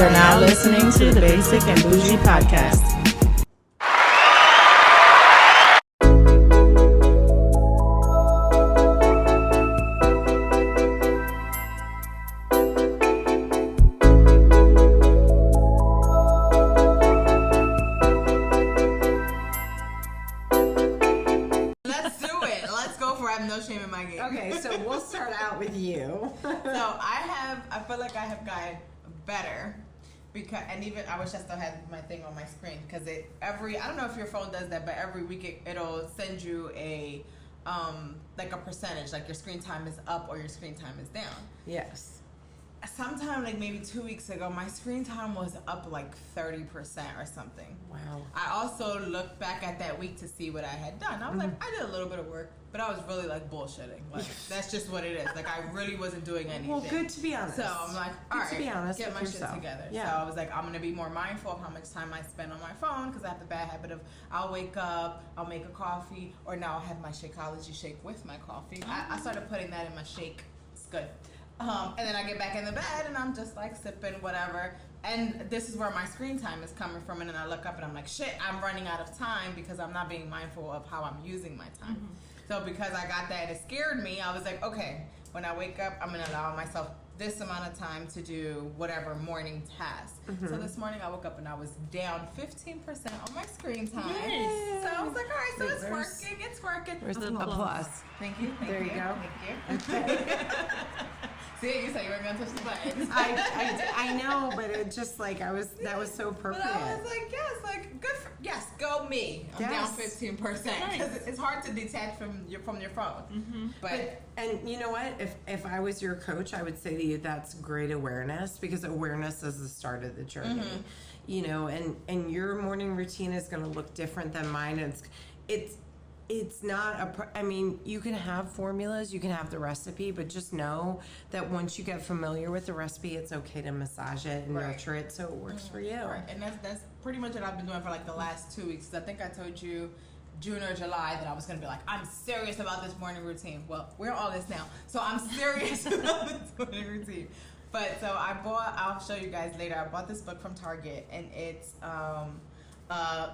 You're now listening to the Basic and Boujie podcast. We'll start out with you. I feel like I have gotten better because, and even I wish I still had my thing on my screen because I don't know if your phone does that, but every week it'll send you a like a percentage, like your screen time is up or your screen time is down. Yes. Sometime like maybe 2 weeks ago, my screen time was up like 30% or something. Wow. I also looked back at that week to see what I had done. I was like, I did a little bit of work, but I was really like bullshitting. Like that's just what it is. Like I really wasn't doing anything. Well, good to be honest. So I'm like, all right, to be honest, get my shit together. Yeah. So I was like, I'm gonna be more mindful of how much time I spend on my phone because I have the bad habit of I'll wake up, I'll make a coffee, or now I'll have my Shakeology shake with my coffee. I started putting that in my shake. It's good. And then I get back in the bed and I'm just like sipping whatever. And this is where my screen time is coming from. And then I look up and I'm like, shit, I'm running out of time because I'm not being mindful of how I'm using my time. Mm-hmm. So because I got that, it scared me. I was like, okay, when I wake up, I'm going to allow myself this amount of time to do whatever morning task. Mm-hmm. So this morning I woke up and I was down 15% on my screen time. Yay. So I was like, all right, so it's working. Where's the applause? Thank you. There you go. Thank you. See, you said you weren't going to touch the buttons. I know, but it just like that was so appropriate. But I was like, yes, go me. I'm down 15% because it's hard to detach from your phone. Mm-hmm. But and you know what? If I was your coach, I would say to you that's great awareness because awareness is the start of the journey. Mm-hmm. You know, and your morning routine is going to look different than mine. It's not I mean, you can have formulas, you can have the recipe, but just know that once you get familiar with the recipe, it's okay to massage it and nurture it so it works for you. Right. And that's pretty much what I've been doing for like the last 2 weeks. I think I told you June or July that I was going to be like, I'm serious about this morning routine. Well, we're all this now. So I'm serious about this morning routine. But so I'll show you guys later, I bought this book from Target and it's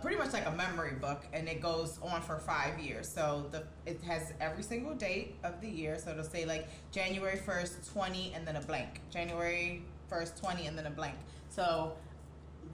pretty much like a memory book, and it goes on for 5 years. So it has every single date of the year. So it'll say like January 1st, 20, and then a blank. January 1st, 20, and then a blank. So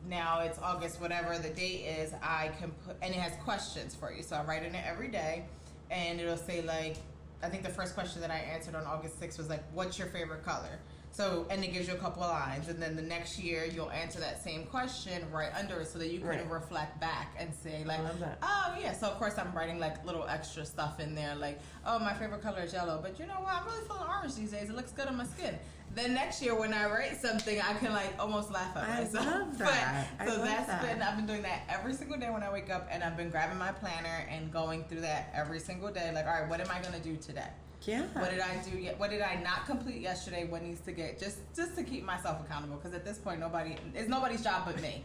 now it's August, whatever the date is, I can put, and it has questions for you. So I write in it every day, and it'll say like, I think the first question that I answered on August 6th was like, what's your favorite color? So, and it gives you a couple of lines, and then the next year you'll answer that same question right under it so that you can reflect back and say like, oh yeah. So of course I'm writing like little extra stuff in there like, oh, my favorite color is yellow, but you know what? I'm really feeling orange these days. It looks good on my skin. Then next year when I write something, I can like almost laugh at myself. I love that. I've been doing that every single day when I wake up, and I've been grabbing my planner and going through that every single day. Like, all right, what am I going to do today? Yeah. What did I do? What did I not complete yesterday? What needs to get just to keep myself accountable? Because at this point, it's nobody's job but me.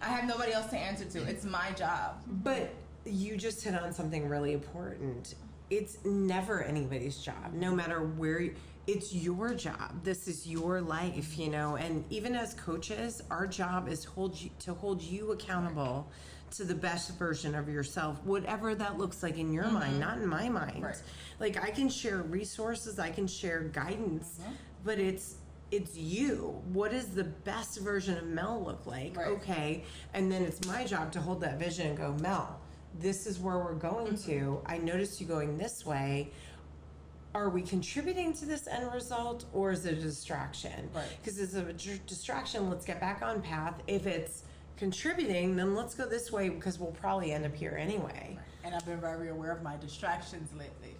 I have nobody else to answer to. It's my job. But you just hit on something really important. It's never anybody's job, no matter where. It's your job. This is your life, you know. And even as coaches, our job is to hold you accountable to the best version of yourself, whatever that looks like in your mind, not in my mind. Right. Like I can share resources, I can share guidance, but it's you. What does the best version of Mel look like? Right. Okay. And then it's my job to hold that vision and go, Mel, this is where we're going to. I noticed you going this way. Are we contributing to this end result, or is it a distraction? Right. Because it's a distraction, let's get back on path. If it's contributing, then let's go this way because we'll probably end up here anyway. Right. And I've been very aware of my distractions lately,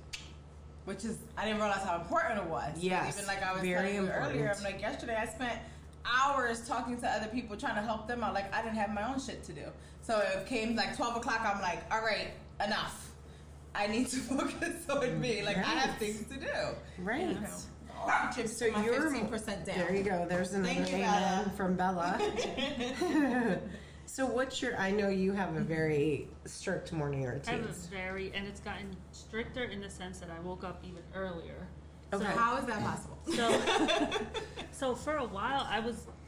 which is, I didn't realize how important it was. Yes, even like I was telling you earlier, I'm like, yesterday I spent hours talking to other people trying to help them out. Like I didn't have my own shit to do. So it came like 12 o'clock, I'm like, all right, enough. I need to focus on me. Like I have things to do. Right. You know, so you're 15% down. There you go. There's another amen from Bella. So I know you have a very strict morning routine. I have and it's gotten stricter in the sense that I woke up even earlier Okay. So how is that possible? So for a while,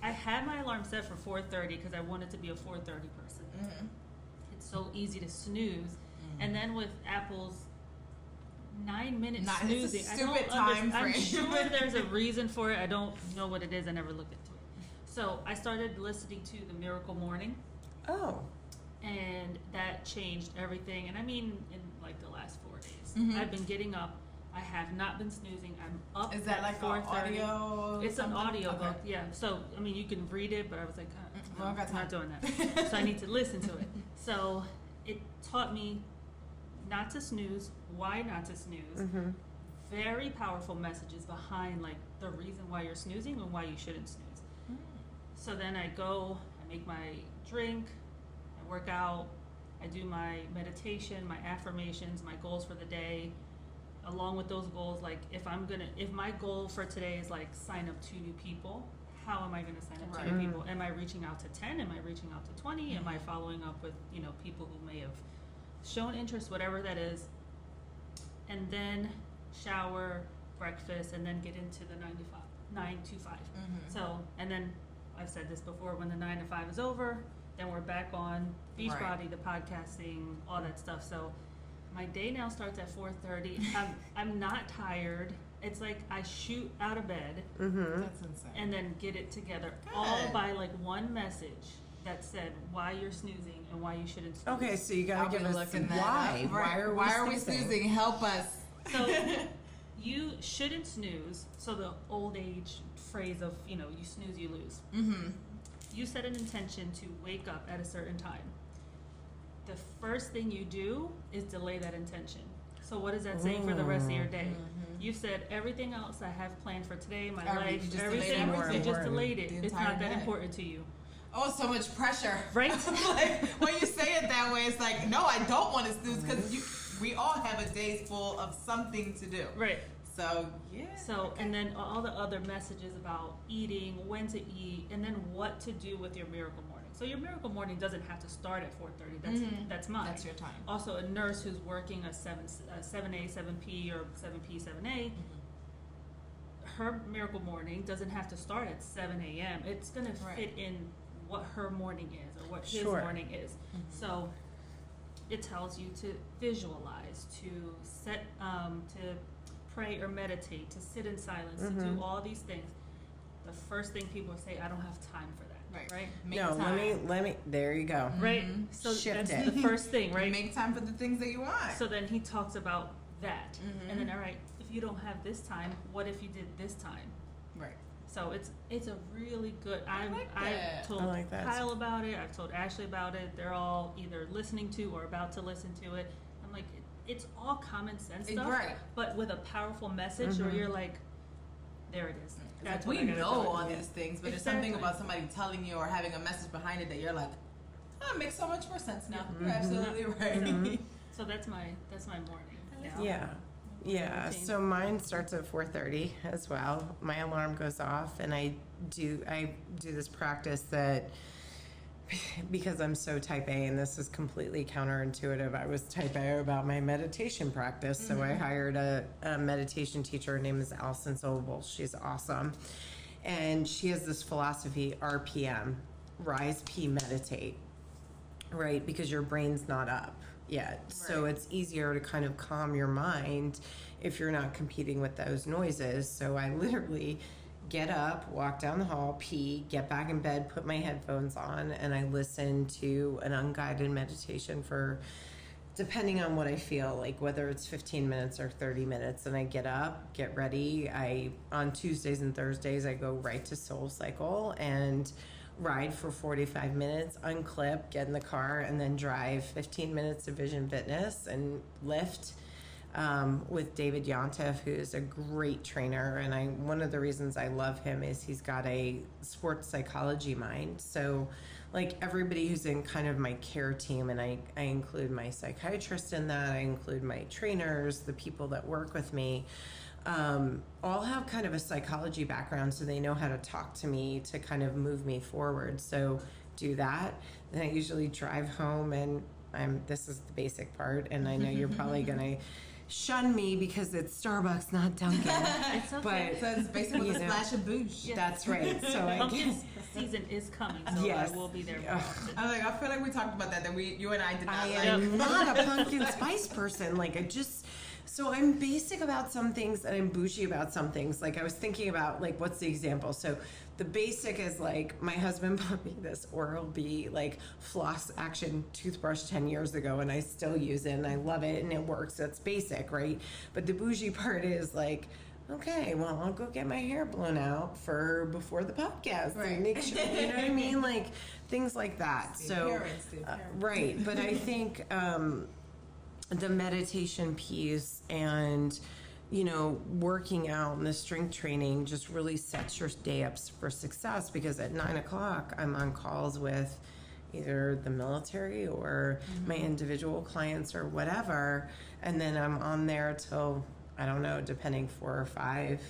I had my alarm set for 4:30 because I wanted to be a 4:30 person. Mm-hmm. It's so easy to snooze, and then with Apple's 9-minute snoozing, it's a stupid time I'm frame. sure there's a reason for it. I don't know what it is. I never looked into it. So I started listening to the Miracle Morning. Oh. And that changed everything. And I mean, in like the last 4 days, Mm-hmm. I've been getting up. I have not been snoozing. I'm up. Is that at like 4:30. an audio? It's something? an audio Okay. book, yeah. So I mean, you can read it, but I was like, well, I got I'm not time. doing that. So I need to listen to it. So it taught me not to snooze. Why not to snooze? Mm-hmm. Very powerful messages behind like the reason why you're snoozing and why you shouldn't snooze. So then I go, I make my drink, I work out, I do my meditation, my affirmations, my goals for the day. Along with those goals, like if my goal for today is like sign up 2 new people, how am I gonna sign up 2 new people? Am I reaching out to 10? Am I reaching out to 20? Am I following up with, people who may have shown interest, whatever that is? And then shower, breakfast, and then get into the 9 to 5. So, and then I've said this before, when the 9 to 5 is over, then we're back on Beachbody, the podcasting, all that stuff. So my day now starts at 4:30. I'm not tired. It's like I shoot out of bed That's insane. and then get it together, Good. all by like one message that said why you're snoozing and why you shouldn't snooze. Okay, so you gotta I'll give be us looking that why. up. Why are we snoozing? Help us. So you shouldn't snooze. So the old age phrase of, you snooze, you lose. Mm-hmm. You set an intention to wake up at a certain time. The first thing you do is delay that intention. So what is that saying for the rest of your day? You said everything else I have planned for today, my life, you just everything, delayed you just everything. delayed it. The It's not entire that day. important to you. Oh, so much pressure. Right? Like when you say it that way, it's like, no, I don't want to snooze because we all have a day full of something to do. Right. So yeah. So, and then all the other messages about eating, when to eat, and then what to do with your miracle morning. So your miracle morning doesn't have to start at 4:30. That's mine. That's your time. Also, a nurse who's working a 7A, 7P, or 7P, 7A, her miracle morning doesn't have to start at 7 a.m. It's going to fit in what her morning is or what his morning is. So it tells you to visualize, to set, to pray or meditate, to sit in silence, to do all these things. The first thing people say, I don't have time for that. Right? Make No, time. let me. There you go. Right? So Shift that's it. the first thing, right? Make time for the things that you want. So then he talks about that. And then, all right, if you don't have this time, what if you did this time? Right. So it's a really good. I've that. told I like that. Kyle about it. I've told Ashley about it. They're all either listening to or about to listen to it. I'm like, it's all common sense stuff, Right. but with a powerful message where you're like, there it is. That's We what I gotta know do. all these things, but there's something Exactly. about somebody telling you or having a message behind it that you're like, oh, it makes so much more sense now. You're absolutely right. So that's my morning. Now. Yeah. Routine. So mine starts at 4:30 as well. My alarm goes off, and I do this practice that, because I'm so type A, and this is completely counterintuitive. I was type A about my meditation practice, so I hired a meditation teacher. Her name is Allison Sobel. She's awesome, and she has this philosophy: RPM, rise, P, meditate. Right, because your brain's not up yet. So it's easier to kind of calm your mind if you're not competing with those noises. So I literally get up, walk down the hall, pee, get back in bed, put my headphones on, and I listen to an unguided meditation for, depending on what I feel, like whether it's 15 minutes or 30 minutes. And I get up, get ready. On Tuesdays and Thursdays, I go right to Soul Cycle and ride for 45 minutes, unclip, get in the car, and then drive 15 minutes to Vision Fitness and lift with David Yontef, who is a great trainer. And one of the reasons I love him is he's got a sports psychology mind. So like everybody who's in kind of my care team, and I include my psychiatrist in that, I include my trainers, the people that work with me, all have kind of a psychology background, so they know how to talk to me to kind of move me forward. So do that. Then I usually drive home, and this is the basic part, and I know you're probably gonna shun me because it's Starbucks, not Dunkin'. It's okay. So it's basically You a know. splash of Boujie. Yes. That's right. So I Pumpkin guess season is coming, so Yes. I will be there more Ugh. often. I was like, I feel like we talked about that you and I did not I like. am not a pumpkin spice person. Like so I'm basic about some things and I'm bougie about some things. Like I was thinking about like, what's the example? So the basic is like, my husband bought me this Oral-B like floss action toothbrush 10 years ago, and I still use it and I love it and it works. That's basic, right? But the bougie part is like, okay, well, I'll go get my hair blown out for before the podcast Right. and make sure, you know what I mean? Like things like that. The So, appearance, the appearance. right. But I think the meditation piece and, you know, working out and the strength training just really sets your day up for success, because at 9 o'clock I'm on calls with either the military or my individual clients or whatever, and then I'm on there till, I don't know, depending 4 or 5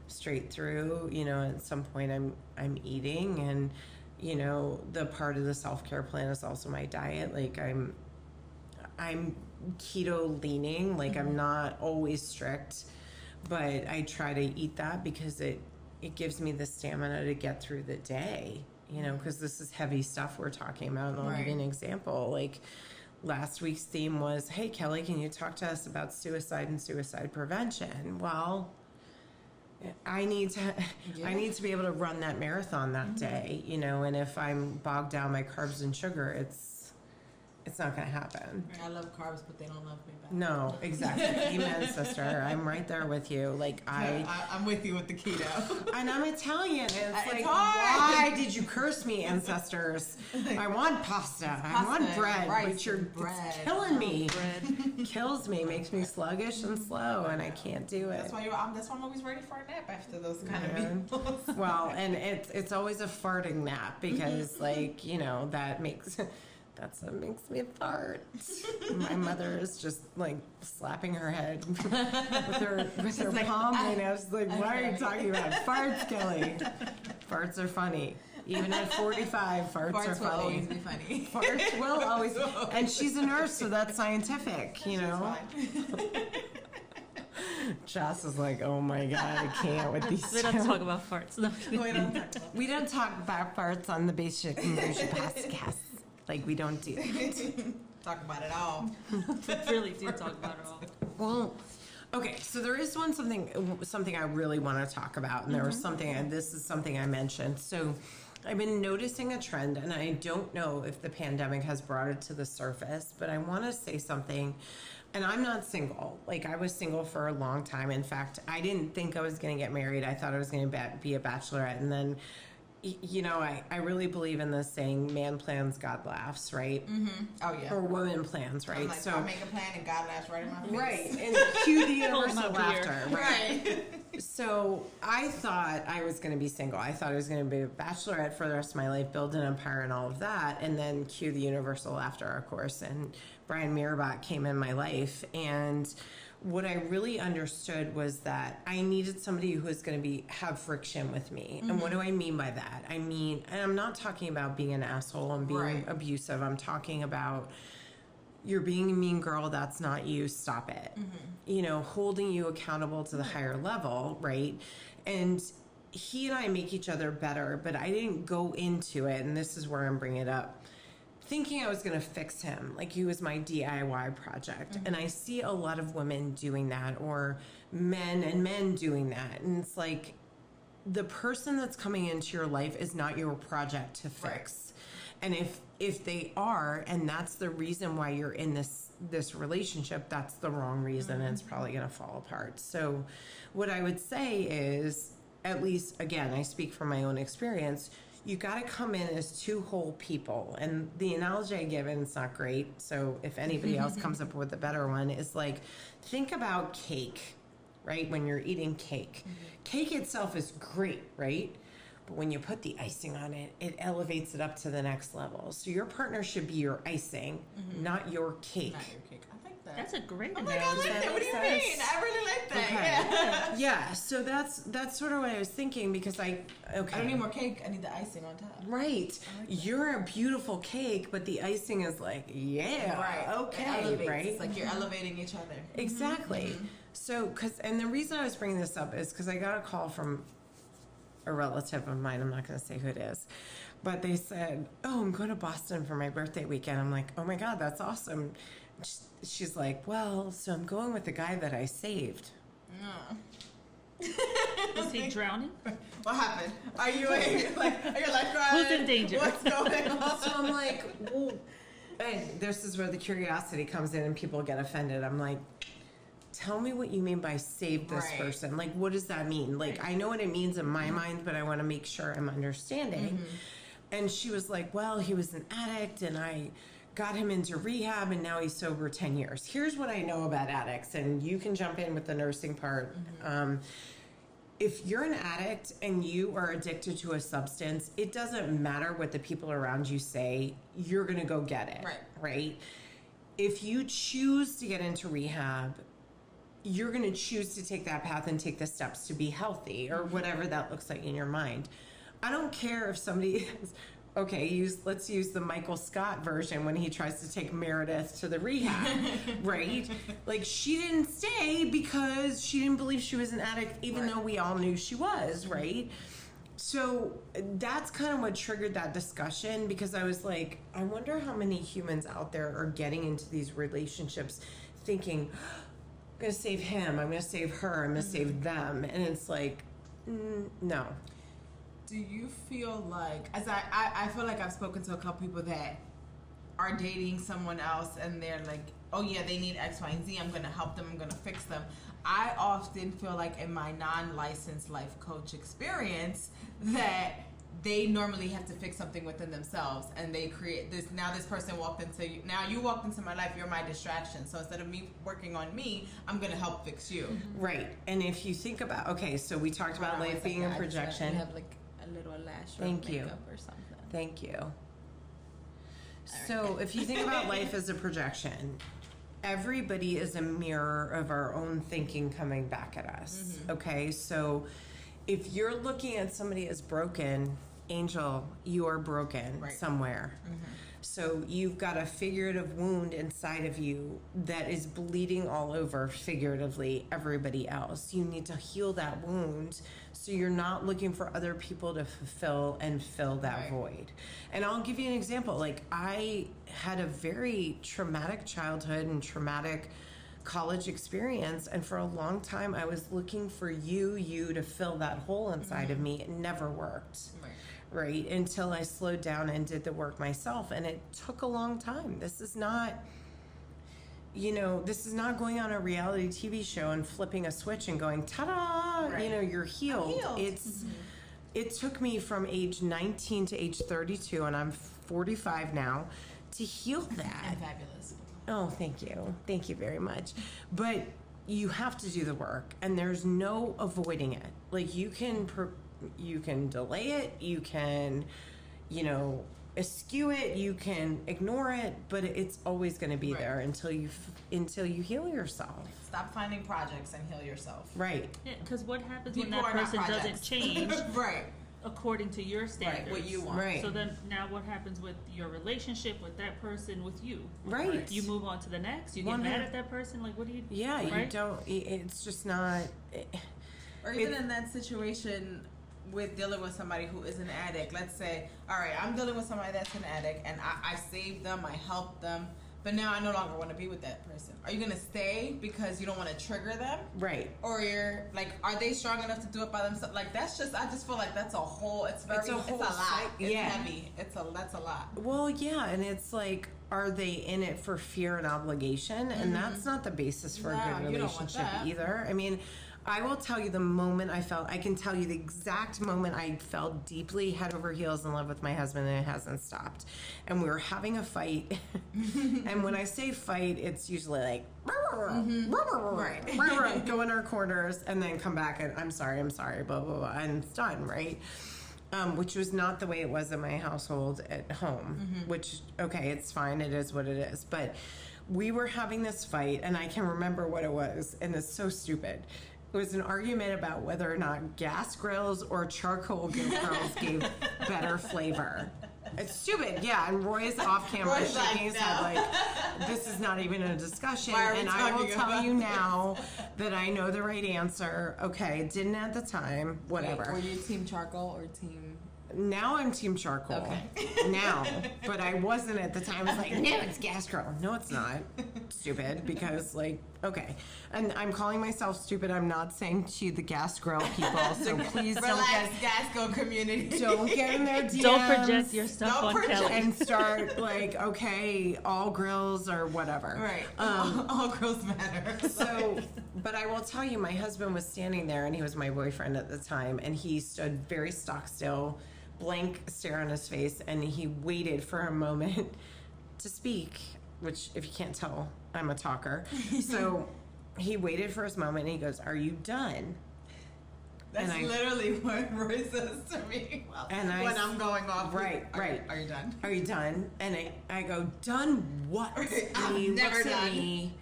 straight through. You know, at some point I'm eating, and you know, the part of the self-care plan is also my diet. Like I'm keto leaning, like I'm not always strict, but I try to eat that because it gives me the stamina to get through the day, you know, because this is heavy stuff we're talking about. And I'll give you an example. Like last week's theme was, hey Kelly, can you talk to us about suicide and suicide prevention? Well, I need to be able to run that marathon that day, you know, and if I'm bogged down by carbs and sugar, it's not going to happen. I love carbs, but they don't love me back. No, exactly. Amen, sister. I'm right there with you. Like I'm with you with the keto. and I'm Italian. And it's like, hard. why did you curse me, ancestors? I want pasta. I want Pasta, bread, rice, but you're bread. it's killing me. Bread. Kills me, makes me sluggish and slow, and I can't do it. That's why I'm always ready for a nap after those kind Yeah. of meals. Well, and it's always a farting nap because, like, you know, that's what makes me fart. My mother is just like slapping her head with her like, palm right now. She's like, why are you talking about farts, Kelly? Farts are funny. Even at 45, farts are Farts will funny. always be funny. Farts will always, and she's a nurse, so that's scientific, you know? Joss is like, oh my God, I can't with these We don't two. talk about farts. No. We don't talk about farts on the Basic and Bougie podcast. Like, we don't do that. Talk about it all. We really do talk about it all. Well, okay, so there is something I really want to talk about, and there was something, and this is something I mentioned. So I've been noticing a trend, and I don't know if the pandemic has brought it to the surface, but I want to say something. And I'm not single. Like, I was single for a long time. In fact, I didn't think I was going to get married. I thought I was going to be a bachelorette, and then, you know, I really believe in this saying, man plans, God laughs, right? Mm-hmm. Oh, yeah. Or woman plans, right? I'm like, I make a plan and God laughs right in my face. Right, and cue the universal Hold my beer. laughter, right? So I thought I was going to be single. I thought I was going to be a bachelorette for the rest of my life, build an empire and all of that, and then cue the universal laughter, of course. And Brian Meerbott came in my life, and what I really understood was that I needed somebody who was going to have friction with me. And what do I mean by that? I mean, and I'm not talking about being an asshole and being abusive. I'm talking about, you're being a mean girl, that's not you, stop it. You know, holding you accountable to the higher level, right? And he and I make each other better, but I didn't go into it, and this is where I'm bringing it up, thinking I was going to fix him, like he was my DIY project. And I see a lot of women doing that, or men doing that. And it's like, the person that's coming into your life is not your project to fix. And if they are, and that's the reason why you're in this relationship, that's the wrong reason, and it's probably going to fall apart. So what I would say is, at least, again, I speak from my own experience, you got to come in as two whole people. And the analogy I give, and it's not great, so if anybody else comes up with a better one, is like, think about cake, right? When you're eating cake. Cake itself is great, right? But when you put the icing on it, it elevates it up to the next level. So your partner should be your icing, not your cake. Not your cake. I like that. That's a great I'm like, I analogy. like that. What do you mean? I really like that. Okay. Yeah. Yeah, so that's sort of what I was thinking because I don't need more cake. I need the icing on top. Right. You're a beautiful cake, but the icing is like, yeah, Right. okay, right? It's like you're elevating each other. Exactly. So, and the reason I was bringing this up is because I got a call from a relative of mine. I'm not going to say who it is, but they said, "Oh, I'm going to Boston for my birthday weekend." I'm like, "Oh my God, that's awesome." She's like, "Well, so I'm going with the guy that I saved." Is he drowning? What happened? Are you lifeguard? Who's in danger? What's going on? So I'm like, well, and this is where the curiosity comes in and people get offended. I'm like, tell me what you mean by save this Right. person. Like, what does that mean? Like, I know what it means in my mind, but I want to make sure I'm understanding. And she was like, well, he was an addict and I got him into rehab and now he's sober 10 years. Here's what I know about addicts, and you can jump in with the nursing part. If you're an addict and you are addicted to a substance, it doesn't matter what the people around you say, you're going to go get it. Right? If you choose to get into rehab, you're going to choose to take that path and take the steps to be healthy or whatever that looks like in your mind. I don't care if somebody is, okay, let's use the Michael Scott version when he tries to take Meredith to the rehab, right? Like, she didn't stay because she didn't believe she was an addict, even though we all knew she was, right? So that's kind of what triggered that discussion, because I was like, I wonder how many humans out there are getting into these relationships thinking, I'm going to save him, I'm going to save her, I'm going to save them. And it's like, no. Do you feel like, as I feel like I've spoken to a couple people that are dating someone else and they're like, oh yeah, they need X, Y, and Z, I'm going to help them, I'm going to fix them. I often feel like in my non-licensed life coach experience that they normally have to fix something within themselves, and they create this. Now this person walked into you. Now you walked into my life. You're my distraction. So instead of me working on me, I'm gonna help fix you. Right. And if you think about, okay, so we talked about life being a projection. You have like a little lash or Thank you. makeup or something. Thank you. So if you think about life as a projection, everybody is a mirror of our own thinking coming back at us. Okay, so if you're looking at somebody as broken, Angel, you are broken somewhere. So you've got a figurative wound inside of you that is bleeding all over, figuratively, everybody else. You need to heal that wound so you're not looking for other people to fulfill and fill that void. And I'll give you an example. Like, I had a very traumatic childhood and traumatic college experience, and for a long time I was looking for you to fill that hole inside of me. It never worked. Right, until I slowed down and did the work myself, and it took a long time. This is not, this is not going on a reality TV show and flipping a switch and going, ta-da, you're healed. It took me from age 19 to age 32, and I'm 45 now, to heal that. I'm fabulous. Oh, thank you. Thank you very much. But you have to do the work, and there's no avoiding it. Like, you can delay it, you can, eschew it, you can ignore it, but it's always going to be there until you heal yourself. Stop finding projects and heal yourself. Right. Yeah, because what happens People when that are not person doesn't projects. change Right. according to your standards? What you want. Right. So then now what happens with your relationship with that person, with you? Right. You move on to the next, you get mad at that person, like, what do you do? Yeah, you don't, it's just not. Or even in that situation with dealing with somebody who is an addict. Let's say, all right, I'm dealing with somebody that's an addict, and I saved them, I helped them, but now I no longer want to be with that person. Are you going to stay because you don't want to trigger them? Right. Or you're like, are they strong enough to do it by themselves? Like, I just feel like that's a whole, it's a lot. It's heavy. That's a lot. Well, yeah, and it's like, are they in it for fear and obligation? And that's not the basis for a good relationship either. I mean, I will tell you I can tell you the exact moment I fell deeply head over heels in love with my husband, and it hasn't stopped. And we were having a fight. And when I say fight, it's usually like, go in our corners and then come back and I'm sorry, blah, blah, blah, and it's done, right? Which was not the way it was in my household at home, which, okay, it's fine. It is what it is. But we were having this fight, and I can remember what it was, and it's so stupid. It was an argument about whether or not gas grills or charcoal grills gave better flavor. It's stupid, yeah. And Roy's off camera Roy's shaking his head like, this is not even a discussion. And I will tell you now that I know the right answer. Okay, didn't at the time, whatever. Were you team charcoal or team... Now I'm team charcoal. Okay. Now. But I wasn't at the time. I was like, no, it's gas grill. No, it's not. Stupid. Because, like, okay. And I'm calling myself stupid. I'm not saying to the gas grill people. So please Relax, gas grill community. Don't get in their DMs. Don't project your stuff on Kelly. And start, like, okay, all grills or whatever. Right. All grills matter. So, but I will tell you, my husband was standing there, and he was my boyfriend at the time, and he stood very stock still, blank stare on his face, and he waited for a moment to speak, which, if you can't tell, I'm a talker. So he waited for his moment, and he goes, "Are you done?" That's literally what Roy says to me when I'm going off. Right. Are you done? Are you done? And I go, "Done what?" And he never looks at done. me,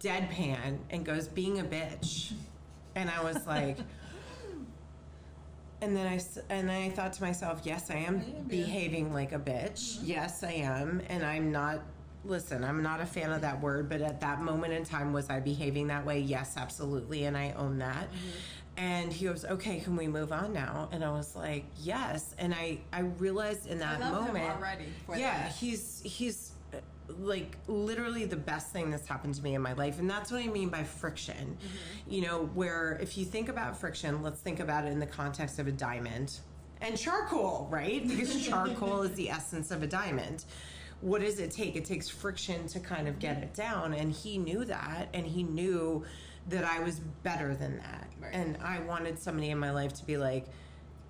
deadpan, and goes, "Being a bitch." And I was like... And then I thought to myself, yes, I am behaving like a bitch. Yes, I am. And I'm not, listen, I'm not a fan of that word, but at that moment in time, was I behaving that way? Yes, absolutely. And I own that. And he goes, okay, can we move on now? And I was like, yes. And I realized in that moment, him already for that. he's like literally the best thing that's happened to me in my life. And that's what I mean by friction. You know, where if you think about friction, let's think about it in the context of a diamond and charcoal, right? Because charcoal is the essence of a diamond. What does it take? It takes friction to kind of get it down. And he knew that, and he knew that I was better than that. Right. And I wanted somebody in my life to be like,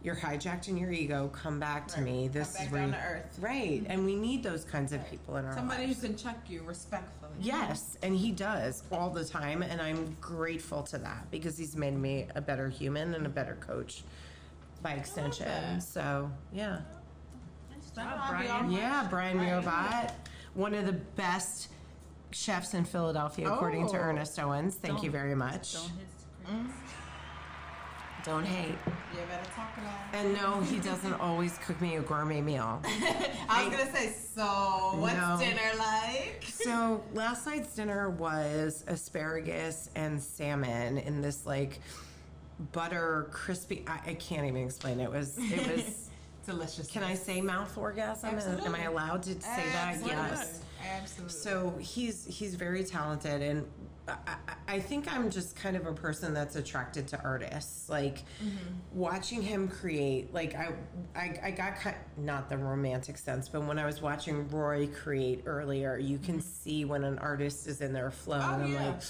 you're hijacked in your ego. Come back to me. This Come is back where down you, to earth. Right. And we need those kinds of people in our Somebody lives. who can check you respectfully. Yes, and he does all the time, and I'm grateful to that because he's made me a better human and a better coach by extension. that. So, yeah. Nice job, Brian. Yeah, Brian Meerbott, one of the best chefs in Philadelphia, according to Oh. Ernest Owens. Thank you very much. Don't hit Don't hate. You better talk about it. And no, he doesn't always cook me a gourmet meal. I was going to say, so what's dinner like? So last night's dinner was asparagus and salmon in this like butter crispy. I can't even explain it. It was Delicious. Can I say mouth orgasm? Absolutely. Am I allowed to say that? Absolutely. Yes. Absolutely. So he's very talented, and I think I'm just kind of a person that's attracted to artists. Like watching him create. Like I got not the romantic sense, but when I was watching Roy create earlier, you can see when an artist is in their flow, and I'm like,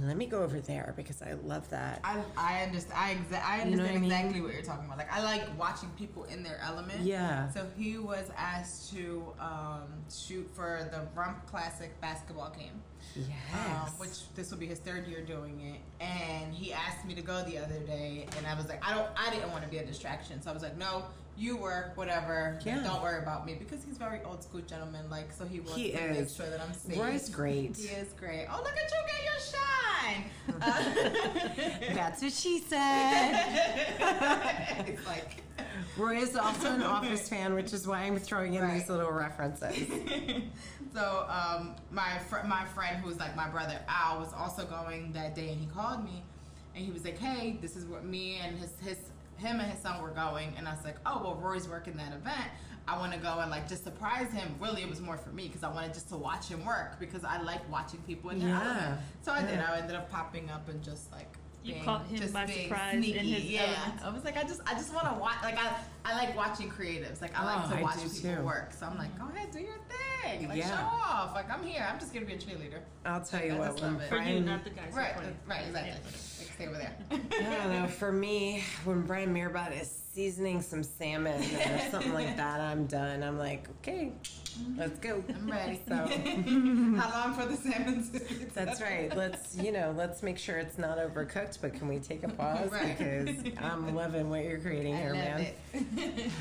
let me go over there because I love that. I understand. I understand You know what I mean? exactly what you're talking about. Like I like watching people in their element. Yeah. So he was asked to shoot for the Rump Classic basketball game. Yes. Which this will be his third year doing it, and he asked me to go the other day, and I was like, I didn't want to be a distraction, so I was like, no, you work, whatever, Yeah. don't worry about me, because he's very old school gentleman, like, so he wants to make is. sure that I'm safe. Roy's great. He is great. Oh, look at you get your shine. That's what she said. It's like Roy is also an Office fan, which is why I'm throwing in these little references. So my friend who's like my brother Al was also going that day, and he called me, and he was like, hey, this is what me and him and his son were going, and I was like, oh well, Roy's working that event, I want to go and like just surprise him. Really, it was more for me because I wanted just to watch him work because I like watching people in their element. So I did. I ended up popping up and just like You caught him by surprise sneaky. in his element. I was like, I just want to watch. Like I like watching creatives. Like I like to I watch do people too. work. So I'm like, go ahead, do your thing. Like Yeah. show off. Like I'm here. I'm just gonna be a cheerleader. I'll tell you I what, just when love it. For you, Brian, not the guys. Right, supporting. right, exactly. Yeah. Like, stay over there. I don't know, for me, when Brian Meerbott is seasoning some salmon or something like that, I'm done. I'm like, okay, let's go. I'm ready. So How long for the salmon? that's right. Let's make sure it's not overcooked, but can we take a pause? Right. Because I'm loving what you're creating here, I love man. it.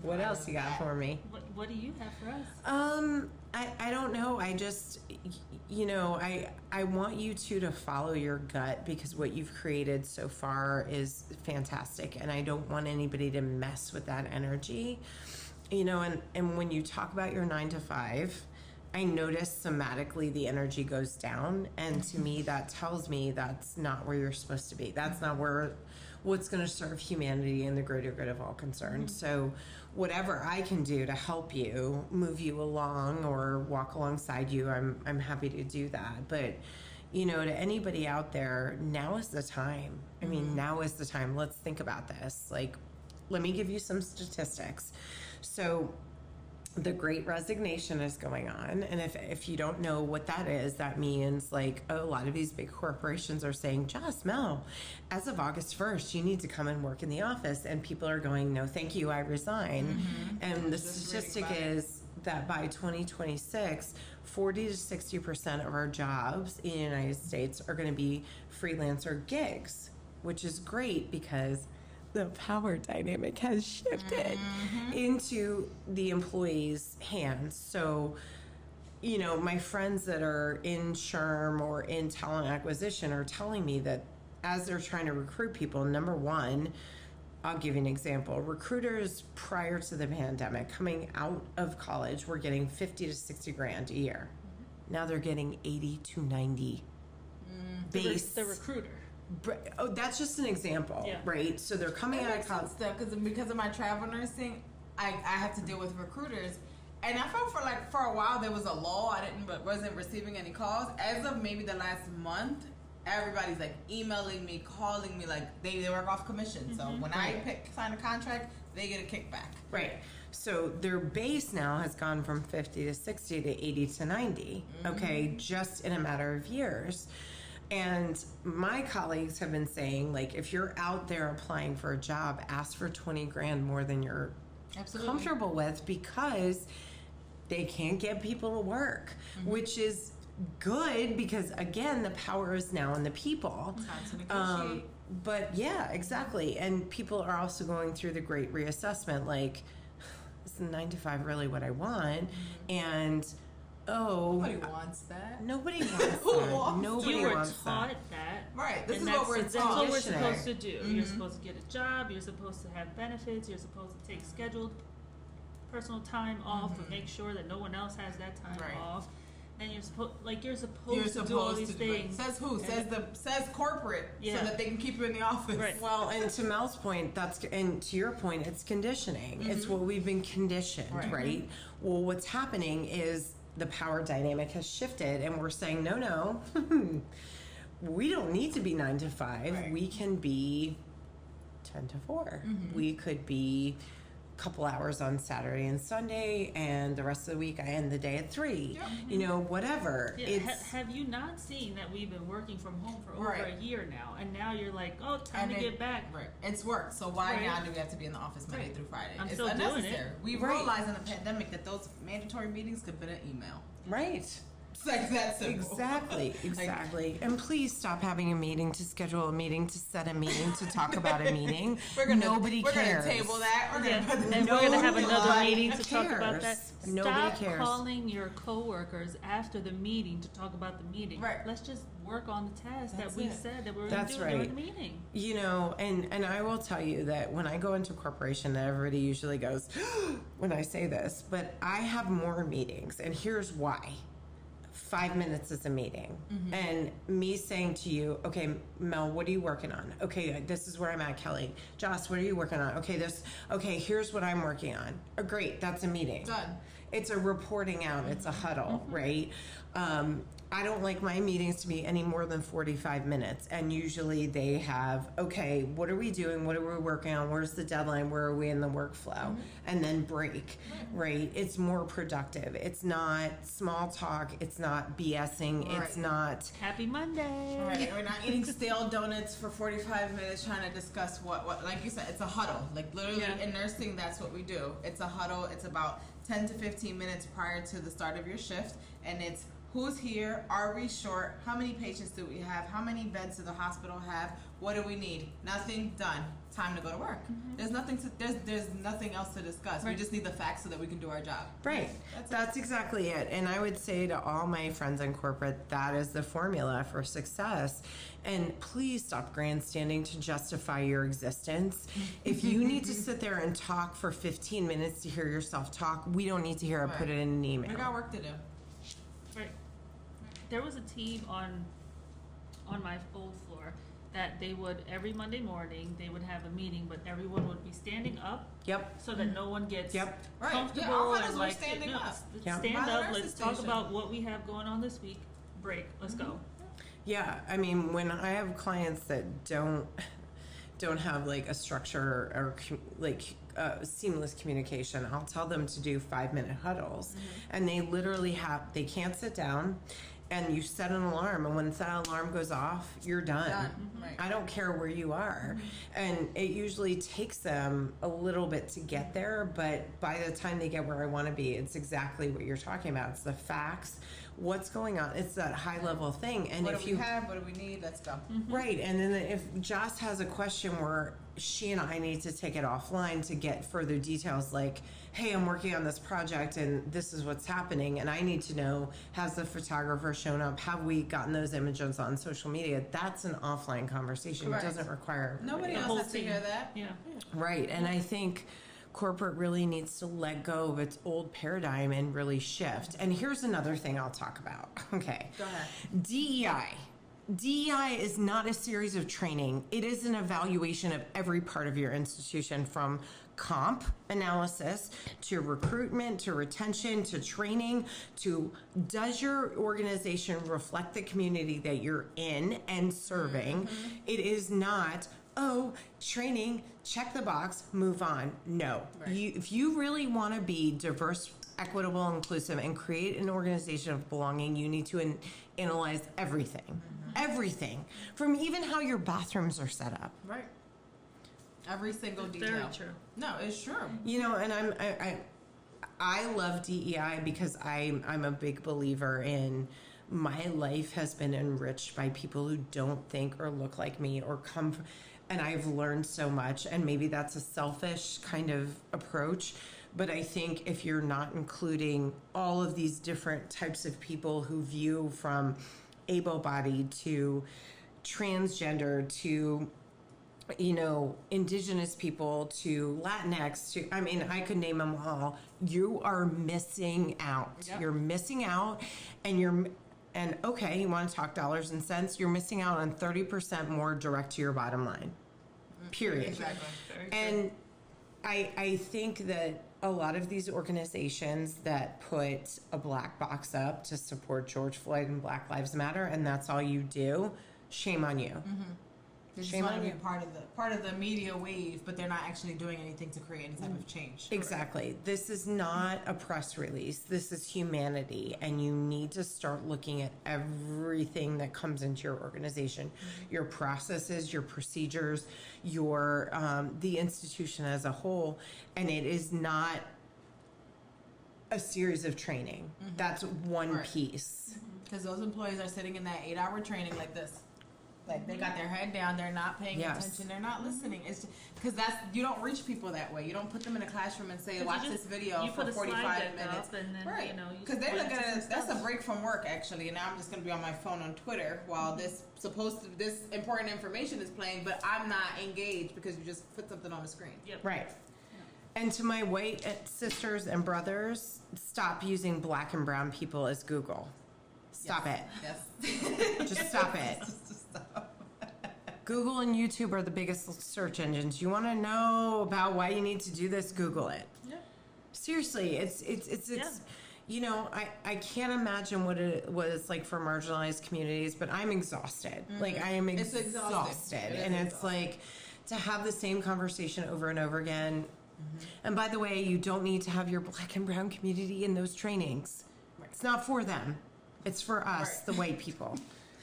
What else you got for me? What do you have for us? I don't know. I just, I want you to follow your gut, because what you've created so far is fantastic, and I don't want anybody to mess with that energy. And when you talk about your 9 to 5, I notice somatically the energy goes down, and to me that tells me that's not where you're supposed to be. That's not what's going to serve humanity and the greater good of all concerned. So whatever I can do to help you, move you along, or walk alongside you, I'm happy to do that. But to anybody out there, now is the time. I mean, now is the time. Let's think about this. Like, let me give you some statistics. So the Great Resignation is going on, and if you don't know what that is, that means like a lot of these big corporations are saying, just Mel, as of August 1st, you need to come and work in the office, and people are going, no thank you, I resign. And the statistic is that by 2026, 40 to 60% of our jobs in the United States are going to be freelancer gigs, which is great because the power dynamic has shifted into the employee's hands. So, my friends that are in SHRM or in talent acquisition are telling me that as they're trying to recruit people, number one, I'll give you an example. Recruiters prior to the pandemic, coming out of college, were getting 50 to 60 grand a year. Now they're getting 80 to 90 base. The recruiter. Oh, that's just an example, right? So they're coming out of college. Because of my travel nursing, I have to deal with recruiters, and I felt for a while there was a lull. Wasn't receiving any calls. As of maybe the last month, everybody's like emailing me, calling me, like they work off commission. So when I sign a contract, they get a kickback. Right. So their base now has gone from 50 to 60 to 80 to 90. Okay, just in a matter of years. And my colleagues have been saying, like, if you're out there applying for a job, ask for 20 grand more than you're comfortable with, because they can't get people to work, which is good because, again, the power is now in the people. But yeah, exactly. And people are also going through the great reassessment, like, is 9 to 5 really what I want? And nobody wants that. Nobody wants that. Nobody you were wants taught that. Right. This and is what we're that's taught. what we're supposed to do. You're supposed to get a job. You're supposed to have benefits. You're supposed to take scheduled personal time off, but make sure that no one else has that time off. And you're supposed to do all these things. Says who? Says corporate, so that they can keep you in the office. Right. Well, and to Mel's point, and to your point, it's conditioning. It's what we've been conditioned, right? Well, what's happening is the power dynamic has shifted, and we're saying, no, we don't need to be 9 to 5. Right. We can be 10 to 4. We could be a couple hours on Saturday and Sunday, and the rest of the week I end the day at 3. Whatever. Yeah. Have you not seen that we've been working from home for over a year now, and now you're like, time to get back. Right. It's work. So why now do we have to be in the office Monday through Friday? I'm it's still unnecessary. doing it. We realized in the pandemic that those mandatory meetings could have been an email. Right. It's like that simple. Exactly. And please stop having a meeting to schedule a meeting to set a meeting to talk about a meeting. Nobody cares. We're going to table that. We're going to have another meeting to talk about that. Nobody cares. Stop calling your coworkers after the meeting to talk about the meeting. Right. Let's just work on the task that we said that we were going to do during the meeting. And I will tell you that when I go into a corporation, that everybody usually goes, when I say this, but I have more meetings, and here's why. 5 minutes is a meeting. And me saying to you, okay, Mel, what are you working on? Okay, this is where I'm at, Kelly. Joss, what are you working on? Okay, here's what I'm working on. Oh, great, that's a meeting. Done. It's a reporting out, it's a huddle, right? I don't like my meetings to be any more than 45 minutes. And usually they have, okay, what are we doing? What are we working on? Where's the deadline? Where are we in the workflow? And then break, right? It's more productive. It's not small talk. It's not BSing. It's not... Happy Monday. Right. We're not eating stale donuts for 45 minutes trying to discuss what like you said, it's a huddle. Like literally in nursing, that's what we do. It's a huddle. It's about 10 to 15 minutes prior to the start of your shift. And it's Who's here? Are we short? How many patients do we have? How many beds does the hospital have? What do we need? Nothing. Done. Time to go to work. There's nothing to there's nothing else to discuss. We just need the facts so that we can do our job. Right. That's exactly it. And I would say to all my friends in corporate, that is the formula for success. And please stop grandstanding to justify your existence. If you need to sit there and talk for 15 minutes to hear yourself talk, we don't need to hear it. Put it in an email. We got work to do. Right. There was a team on my old floor that they would, every Monday morning, they would have a meeting, but everyone would be standing up. Yep. So that no one gets Right. comfortable Yeah, our and huddles were like, standing up. stand By the up, nurse's let's talk station. about what we have going on this week. Break, let's go. Yeah, I mean, when I have clients that don't have like a structure or seamless communication, I'll tell them to do 5-minute huddles, and they literally they can't sit down, and you set an alarm, and when that alarm goes off, you're done. Right. I don't care where you are, and it usually takes them a little bit to get there, but by the time they get where I want to be, it's exactly what you're talking about. It's the facts. What's going on? It's that high level thing. And What if do we have? What do we need? Let's go. Right, and then if Joss has a question where she and I need to take it offline to get further details, like, hey, I'm working on this project and this is what's happening, and I need to know, has the photographer shown up? Have we gotten those images on social media? That's an offline conversation. Correct. It doesn't require Nobody everybody. else has to hear that. Yeah. Right, and I think corporate really needs to let go of its old paradigm and really shift. And here's another thing I'll talk about. Okay. Go ahead. DEI. DEI is not a series of training. It is an evaluation of every part of your institution, from comp analysis to recruitment to retention to training to, does your organization reflect the community that you're in and serving? It is not, training, check the box, move on. No. Right. If you really want to be diverse, equitable, inclusive, and create an organization of belonging, you need to analyze everything. Everything. From even how your bathrooms are set up. Right. Every single detail. Very true. No, it's true. You know, and I love DEI because I'm a big believer in, my life has been enriched by people who don't think or look like me or come from, and I've learned so much, and maybe that's a selfish kind of approach, but I think if you're not including all of these different types of people who view, from able-bodied to transgender to, you know, indigenous people to Latinx to, I mean, I could name them all. You are missing out. Yep. You're missing out, and okay, you want to talk dollars and cents, you're missing out on 30% more direct to your bottom line. Period. Exactly. Very true. And I think that a lot of these organizations that put a black box up to support George Floyd and Black Lives Matter, and that's all you do, shame on you. They just Shame want on to be you. part of the media wave, but they're not actually doing anything to create any type of change. Exactly. This is not a press release. This is humanity, and you need to start looking at everything that comes into your organization, your processes, your procedures, your the institution as a whole, and it is not a series of training. That's one Right. piece. Because those employees are sitting in that 8-hour training like this. Like, they got their head down, they're not paying Yes. attention, they're not listening. It's because you don't reach people that way. You don't put them in a classroom and say, 'Cause you watch just- this video you for put a slide 45 deck minutes. up and then, right. you know, you Because they're point looking to at some that's a stuff. break from work, actually. And now I'm just going to be on my phone on Twitter while this important information is playing, but I'm not engaged because you just put something on the screen. Yep. Right. And to my white sisters and brothers, stop using black and brown people as Google. Stop Yes. it. Just stop it. Stop. Google and YouTube are the biggest search engines. You want to know about why you need to do this? Google it. Yeah. Seriously, it's Yeah. you know, I can't imagine what it's like for marginalized communities, but I'm exhausted. Like, I am It's exhausted. exhausting. It is And it's exhausting. like to have the same conversation over and over again. And by the way, you don't need to have your black and brown community in those trainings. Right. It's not for them. It's for us, Right. the white people.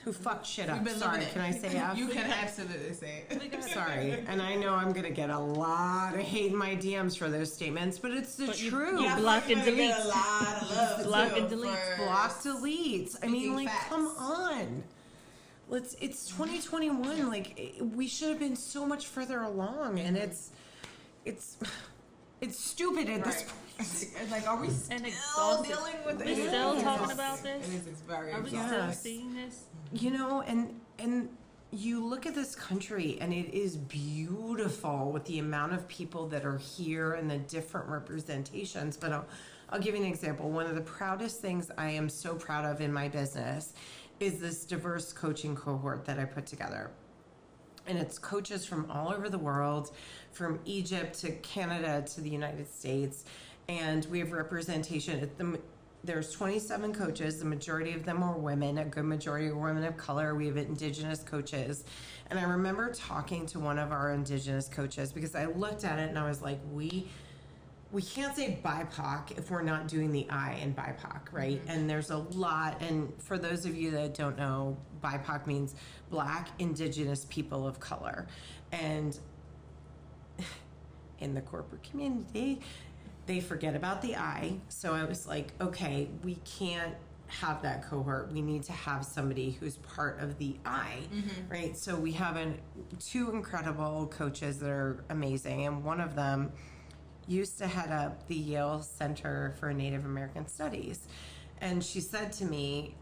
who fucked shit We've up. been Sorry, living it. can I say F? You can absolutely say it. Sorry, and I know I'm gonna get a lot of hate in my DMs for those statements, but it's the truth. you block and delete. Get a lot of love. Block too and delete. for Block, delete. I mean, speaking like, facts. come on. It's 2021. Like, we should have been so much further along, and it's stupid at this Right. point. It's like, are we still exhausted. dealing with We're it? It is still talking exhausting. about this? It is very Are we exhausting. still Yes. seeing this? You know, and you look at this country, and it is beautiful with the amount of people that are here and the different representations. But I'll give you an example. One of the proudest things I am so proud of in my business is this diverse coaching cohort that I put together. And it's coaches from all over the world, from Egypt to Canada to the United States. And we have representation. There's 27 coaches. The majority of them are women. A good majority are women of color. We have indigenous coaches. And I remember talking to one of our indigenous coaches because I looked at it and I was like, we can't say BIPOC if we're not doing the I in BIPOC, right? Mm-hmm. And there's a lot, and for those of you that don't know, BIPOC means Black, Indigenous People of Color. And in the corporate community, they forget about the I. So I was like, okay, we can't have that cohort. We need to have somebody who's part of the I, right? So we have two incredible coaches that are amazing, and one of them used to head up the Yale Center for Native American Studies. And she said to me,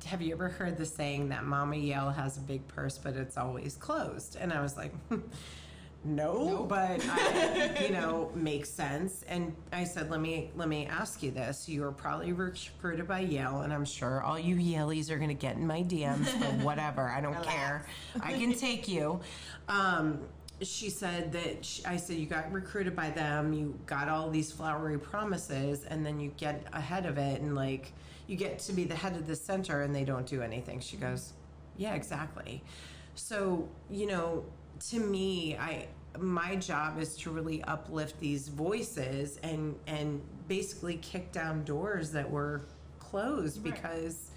have you ever heard the saying that Mama Yale has a big purse, but it's always closed? And I was like, no, but makes sense. And I said, let me ask you this. You were probably recruited by Yale, and I'm sure all you Yaleys are going to get in my DMs, but whatever. I don't care. I can take you. She said that I said, you got recruited by them, you got all these flowery promises, and then you get ahead of it, and like you get to be the head of the center and they don't do anything. She goes, yeah, exactly. So, to me, my job is to really uplift these voices and basically kick down doors that were closed, right. Because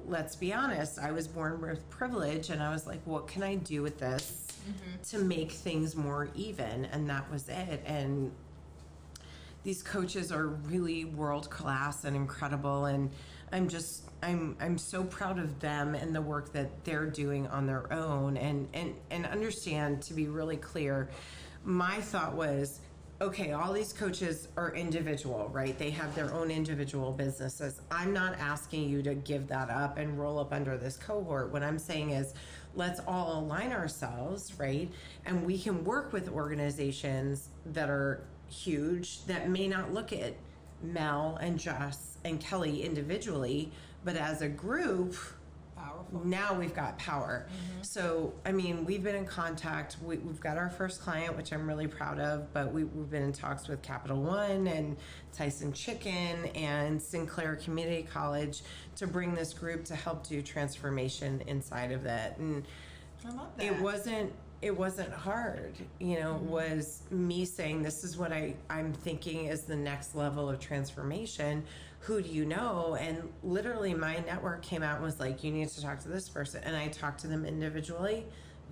let's be honest, I was born with privilege, and I was like, what can I do with this to make things more even? And that was it. And these coaches are really world class and incredible, and I'm so proud of them and the work that they're doing on their own. And understand, to be really clear, my thought was, okay, all these coaches are individual, right? They have their own individual businesses. I'm not asking you to give that up and roll up under this cohort. What I'm saying is, let's all align ourselves, right? And we can work with organizations that are huge that may not look at Mel and Joss and Kelly individually, but as a group, powerful. Now we've got power. So, I mean, we've been in contact. We've got our first client, which I'm really proud of, but we've been in talks with Capital One and Tyson Chicken and Sinclair Community College to bring this group to help do transformation inside of that. And I love that. It wasn't hard, It was me saying, this is what I'm thinking is the next level of transformation. Who do you know? And literally my network came out and was like, you need to talk to this person. And I talked to them individually,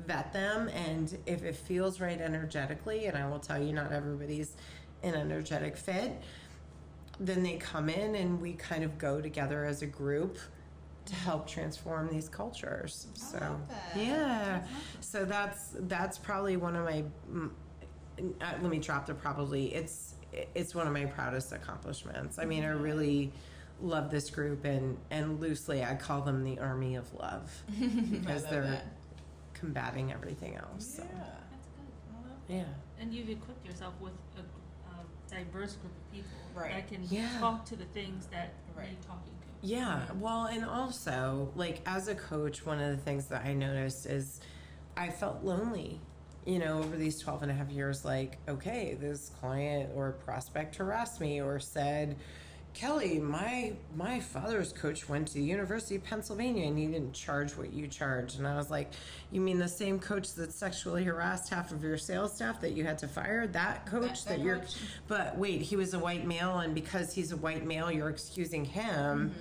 vet them, and if it feels right energetically, and I will tell you, not everybody's an energetic fit, then they come in and we kind of go together as a group to help transform these cultures. So I love that. yeah, so that's probably one of my. Let me drop the probably. It's one of my proudest accomplishments. I mean, I really love this group, and loosely I call them the Army of Love because they're combating everything else. So. Yeah, That's good. Yeah. And you've equipped yourself with a diverse group of people Right. that can talk to the things that Right. need talking to. Yeah, well, and also, like, as a coach, one of the things that I noticed is I felt lonely, over these 12 and a half years. Like, okay, this client or prospect harassed me or said, Kelly, my father's coach went to the University of Pennsylvania and he didn't charge what you charge. And I was like, you mean the same coach that sexually harassed half of your sales staff that you had to fire? That coach that you're, but wait, he was a white male, and because he's a white male, you're excusing him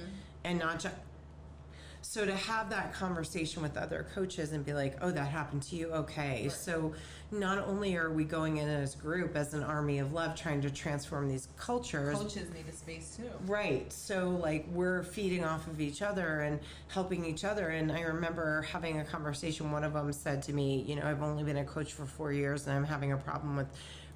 and not just. So to have that conversation with other coaches and be like, oh, that happened to you? Okay. Right. So not only are we going in as a group, as an army of love, trying to transform these cultures. Coaches need a space too. Right. So like we're feeding off of each other and helping each other. And I remember having a conversation. One of them said to me, you know, I've only been a coach for 4 years and I'm having a problem with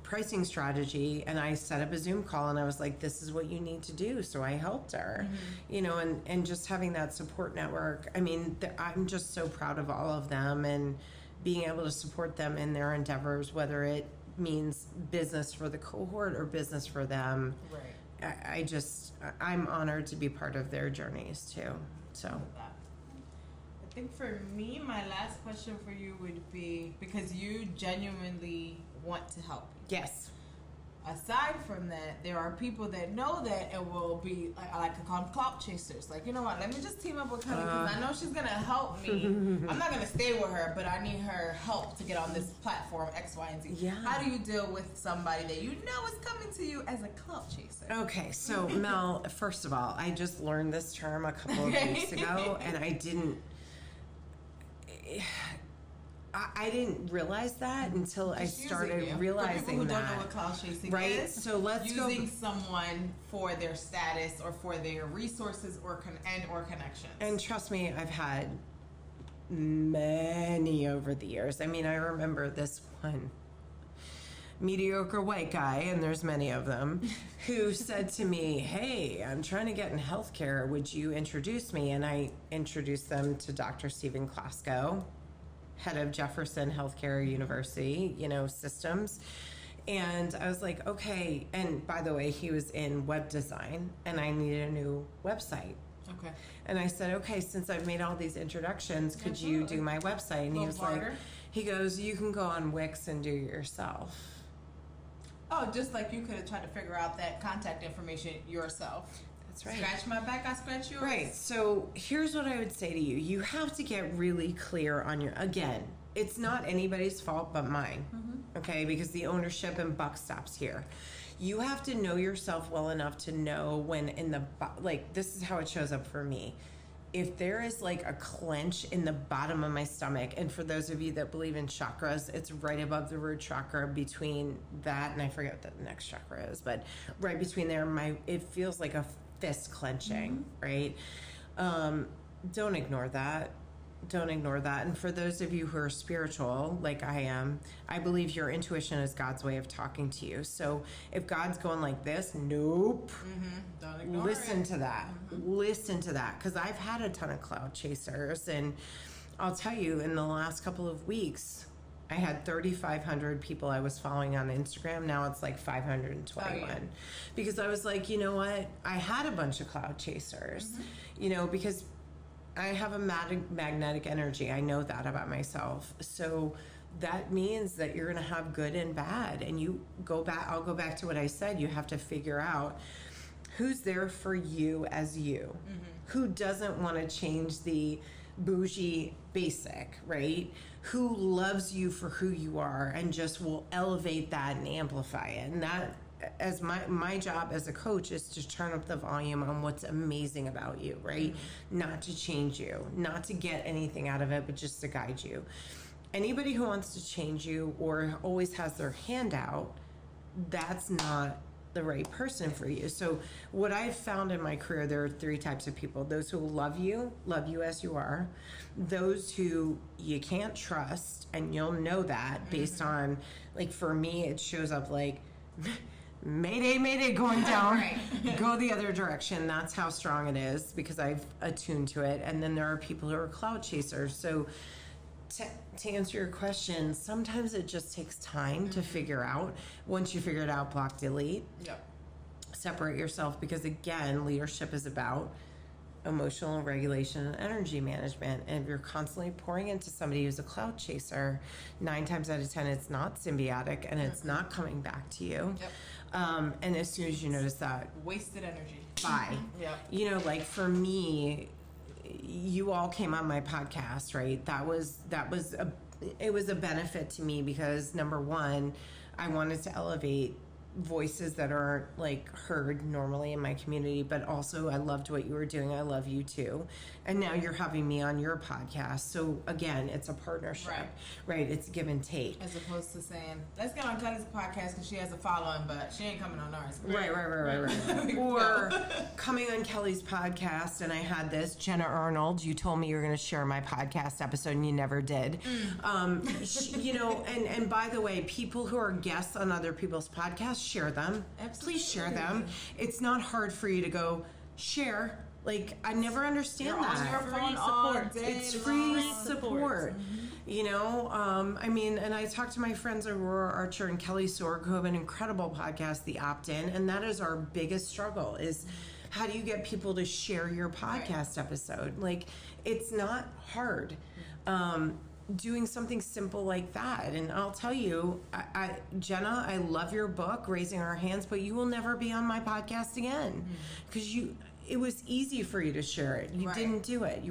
pricing strategy, and I set up a Zoom call and I was like, this is what you need to do. So I helped her, you know, and just having that support network. I mean, I'm just so proud of all of them and being able to support them in their endeavors, whether it means business for the cohort or business for them. Right. I'm honored to be part of their journeys too. So I think for me, my last question for you would be, because you genuinely want to help. yes. Aside from that, there are people that know that and will be, I like to call them clout chasers. Like, you know what, let me just team up with Kelly because I know she's going to help me. I'm not going to stay with her, but I need her help to get on this platform, X, Y, and Z. Yeah. How do you deal with somebody that you know is coming to you as a clout chaser? Okay, so Mel, first of all, I just learned this term a couple of weeks ago, and I didn't realize that until I started realizing for people who that. don't know what clout chasing Right? is, So let's go. using someone for their status or for their resources or connections. And trust me, I've had many over the years. I mean, I remember this one mediocre white guy, and there's many of them, who said to me, hey, I'm trying to get in healthcare. Would you introduce me? And I introduced them to Dr. Stephen Klasko, head of Jefferson Healthcare University, you know, systems. And I was like, okay. And by the way, he was in web design and I needed a new website. Okay. And I said, okay, since I've made all these introductions, could you do my website? And he was like, he goes, you can go on Wix and do it yourself. Oh, just like you could have tried to figure out that contact information yourself. That's right. Scratch my back, I scratch yours. Right. So here's what I would say to you. You have to get really clear on your, again, it's not anybody's fault but mine. Okay? Because the ownership and buck stops here. You have to know yourself well enough to know when in the, like, this is how it shows up for me. If there is like a clench in the bottom of my stomach, and for those of you that believe in chakras, it's right above the root chakra, between that, and I forget what the next chakra is, but right between there, it feels like a fist clenching, right? Don't ignore that. Don't ignore that. And for those of you who are spiritual, like I am, I believe your intuition is God's way of talking to you. So if God's going like this, nope. Don't ignore Listen it. to that. Listen to that. Because I've had a ton of cloud chasers. And I'll tell you, in the last couple of weeks, I had 3,500 people I was following on Instagram. Now it's like 521. Oh, yeah. Because I was like, you know what? I had a bunch of cloud chasers, you know, because I have a magnetic energy. I know that about myself. So that means that you're going to have good and bad. And you go back, I'll go back to what I said. You have to figure out who's there for you as you, who doesn't want to change the Boujie basic, right? Who loves you for who you are and just will elevate that and amplify it. And that, as my job as a coach, is to turn up the volume on what's amazing about you, right? Not to change you, not to get anything out of it, but just to guide you. Anybody who wants to change you or always has their hand out, that's not the right person for you. So what I've found in my career, there are 3 types of people: those who love you as you are; those who you can't trust, and you'll know that based on, like, for me, it shows up like mayday, mayday, going down, Right. go the other direction. That's how strong it is, because I've attuned to it. And then there are people who are cloud chasers. So to answer your question, sometimes it just takes time to figure out. Once you figure it out, block, delete. Yep. Separate yourself, because again, leadership is about emotional regulation and energy management. And if you're constantly pouring into somebody who's a cloud chaser, 9 times out of 10, it's not symbiotic and it's not coming back to you. Yep. And as soon as you notice that, Wasted energy. bye. Yep. You know, like for me, you all came on my podcast, right? It was a benefit to me because, number one, I wanted to elevate voices that aren't like heard normally in my community, but also I loved what you were doing. I love you too. And now you're having me on your podcast. So again, it's a partnership, right? It's give and take. As opposed to saying, let's get on Kelly's podcast because she has a following, but she ain't coming on ours. Right. Or coming on Kelly's podcast, and I had this, Jenna Arnold, you told me you were going to share my podcast episode and you never did. You know, and by the way, people who are guests on other people's podcasts, share them. Absolutely. Please share them. It's not hard for you to go share. Like, I never understand You're that. on your phone Free all support. day It's long. free support. You know, I mean, and I talked to my friends Aurora Archer and Kelly Sorg, who have an incredible podcast, The Opt-In, and that is our biggest struggle is how do you get people to share your podcast episode? Like, it's not hard. Doing something simple like that. And I'll tell you, Jenna, I love your book, Raising Our Hands, but you will never be on my podcast again because it was easy for you to share it. You didn't do it.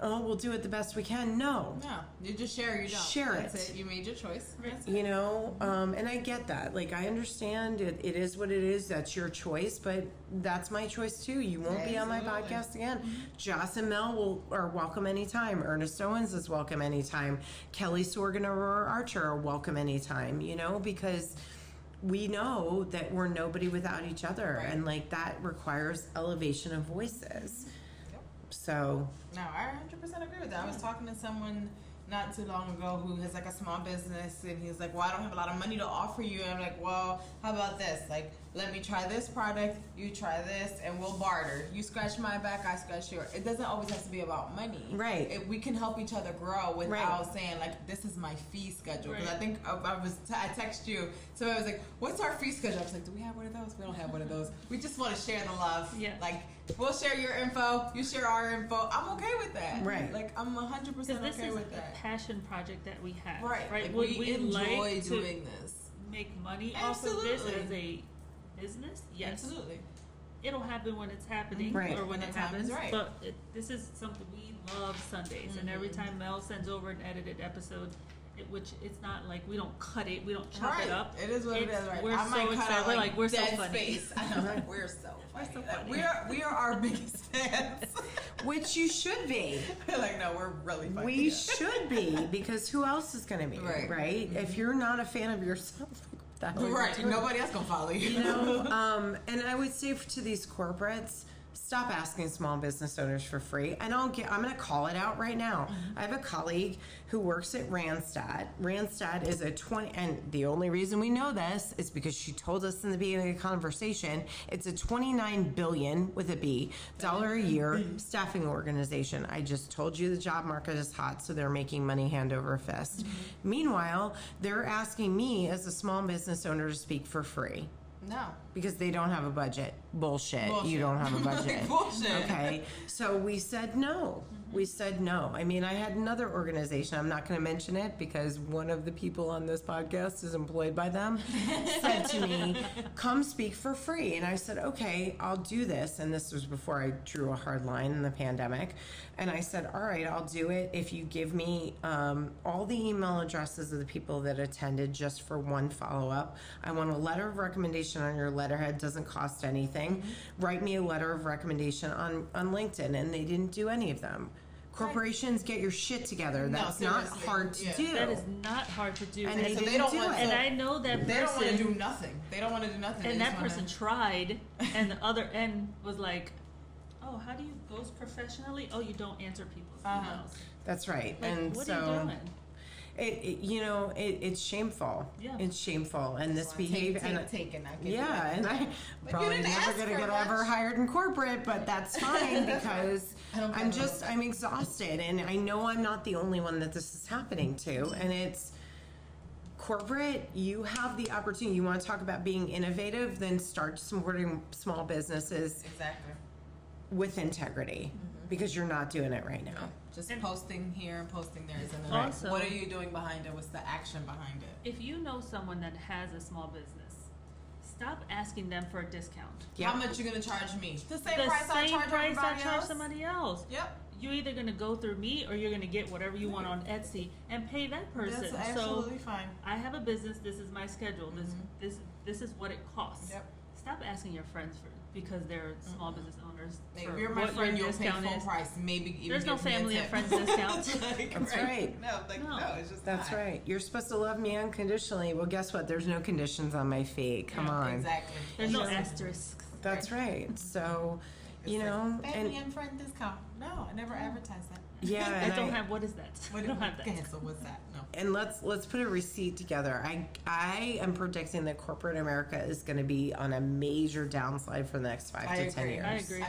We'll do it the best we can. No, you just share. You don't share That's it. You made your choice. You know, and I get that. Like, I understand it is what it is. That's your choice, but that's my choice too. You won't be on my podcast again. Joss and Mel are welcome anytime. Ernest Owens is welcome anytime. Kelly Sorg and Aurora Archer are welcome anytime, you know, because we know that we're nobody without each other. And like that requires elevation of voices. So no, I 100% agree with that. I was talking to someone not too long ago who has like a small business, and he's like, well, I don't have a lot of money to offer you. And I'm like, well, how about this? Like, let me try this product, you try this, and we'll barter. You scratch my back, I scratch yours. It doesn't always have to be about money. Right. We can help each other grow without saying, like, this is my fee schedule. Because I think I text you, so I was like, what's our fee schedule? I was like, do we have one of those? We don't have one of those. We just want to share the love. Yeah. Like, we'll share your info, you share our info. I'm okay with that. Right. Like, I'm 100% okay with that. This is a passion project that we have. Right. Like, we enjoy like doing this. Make money off of this as a business? Yes. Absolutely. It'll happen when it's happening or when it happens. But this is something we love Sundays. And every time Mel sends over an edited episode, which it's not like we don't cut it, we don't chop it up. It is what it is, right? We're so excited. We're like, we're so funny. Space. I know, we're so funny. We are our biggest fans. Which you should be. Like, no, we're really funny. We should be, because who else is going to be, right? If you're not a fan of yourself, nobody else gonna follow you. You know, and I would say to these corporates, stop asking small business owners for free. And I'm going to call it out right now. I have a colleague who works at Randstad. Randstad is and the only reason we know this is because she told us in the beginning of the conversation, it's a $29 billion with a B dollar a year staffing organization. I just told you the job market is hot, so they're making money hand over fist. Meanwhile, they're asking me as a small business owner to speak for free. No. Because they don't have a budget. Bullshit. You don't have a budget. Bullshit. Okay. So we said no. We said no. I mean, I had another organization, I'm not going to mention it because one of the people on this podcast is employed by them, said to me, come speak for free. And I said, okay, I'll do this. And this was before I drew a hard line in the pandemic. And I said, all right, I'll do it if you give me all the email addresses of the people that attended just for one follow-up. I want a letter of recommendation on your letterhead. Doesn't cost anything. Write me a letter of recommendation on LinkedIn. And they didn't do any of them. Corporations, get your shit together. That's not hard to do. That is not hard to do. And they didn't do it. And I know that person. They don't want to do nothing. They don't want to do nothing. And that person tried, and the other end was like, oh, how do you ghost professionally? Oh, you don't answer people's emails. That's right. Like, and what so are you doing? It's shameful. Yeah. It's shameful, and this behavior. And I probably never gonna get ever hired in corporate, but that's fine because I'm exhausted, and I know I'm not the only one that this is happening to, and it's corporate. You have the opportunity. You want to talk about being innovative, then start supporting small businesses with integrity, because you're not doing it right now. Just posting here and posting there isn't enough. Also, what are you doing behind it? What's the action behind it? If you know someone that has a small business, stop asking them for a discount. How much you gonna charge me? The same The price I same charge price I everybody charge else? somebody else. Yep. you're either going to go through me or you're going to get whatever you want on Etsy and pay that person. That's absolutely fine. I have a business. This is my schedule. This is what it costs. Yep. Stop asking your friends for because they're small business owners. If you're my friend, you'll pay full price. Maybe even there's no give me a family and tip. friends discounts. That's right. No, it's just That's not. right. You're supposed to love me unconditionally. Well, guess what? There's no conditions on my fee. Come on. Exactly. There's no asterisks. That's right. So, you know, family and friend discount. No, I never advertised that. yeah, I and don't have. What is that? I don't have that. Okay, so what's that? No. And let's put a receipt together. I am predicting that corporate America is going to be on a major downslide for the next 5 to 10 years. I agree.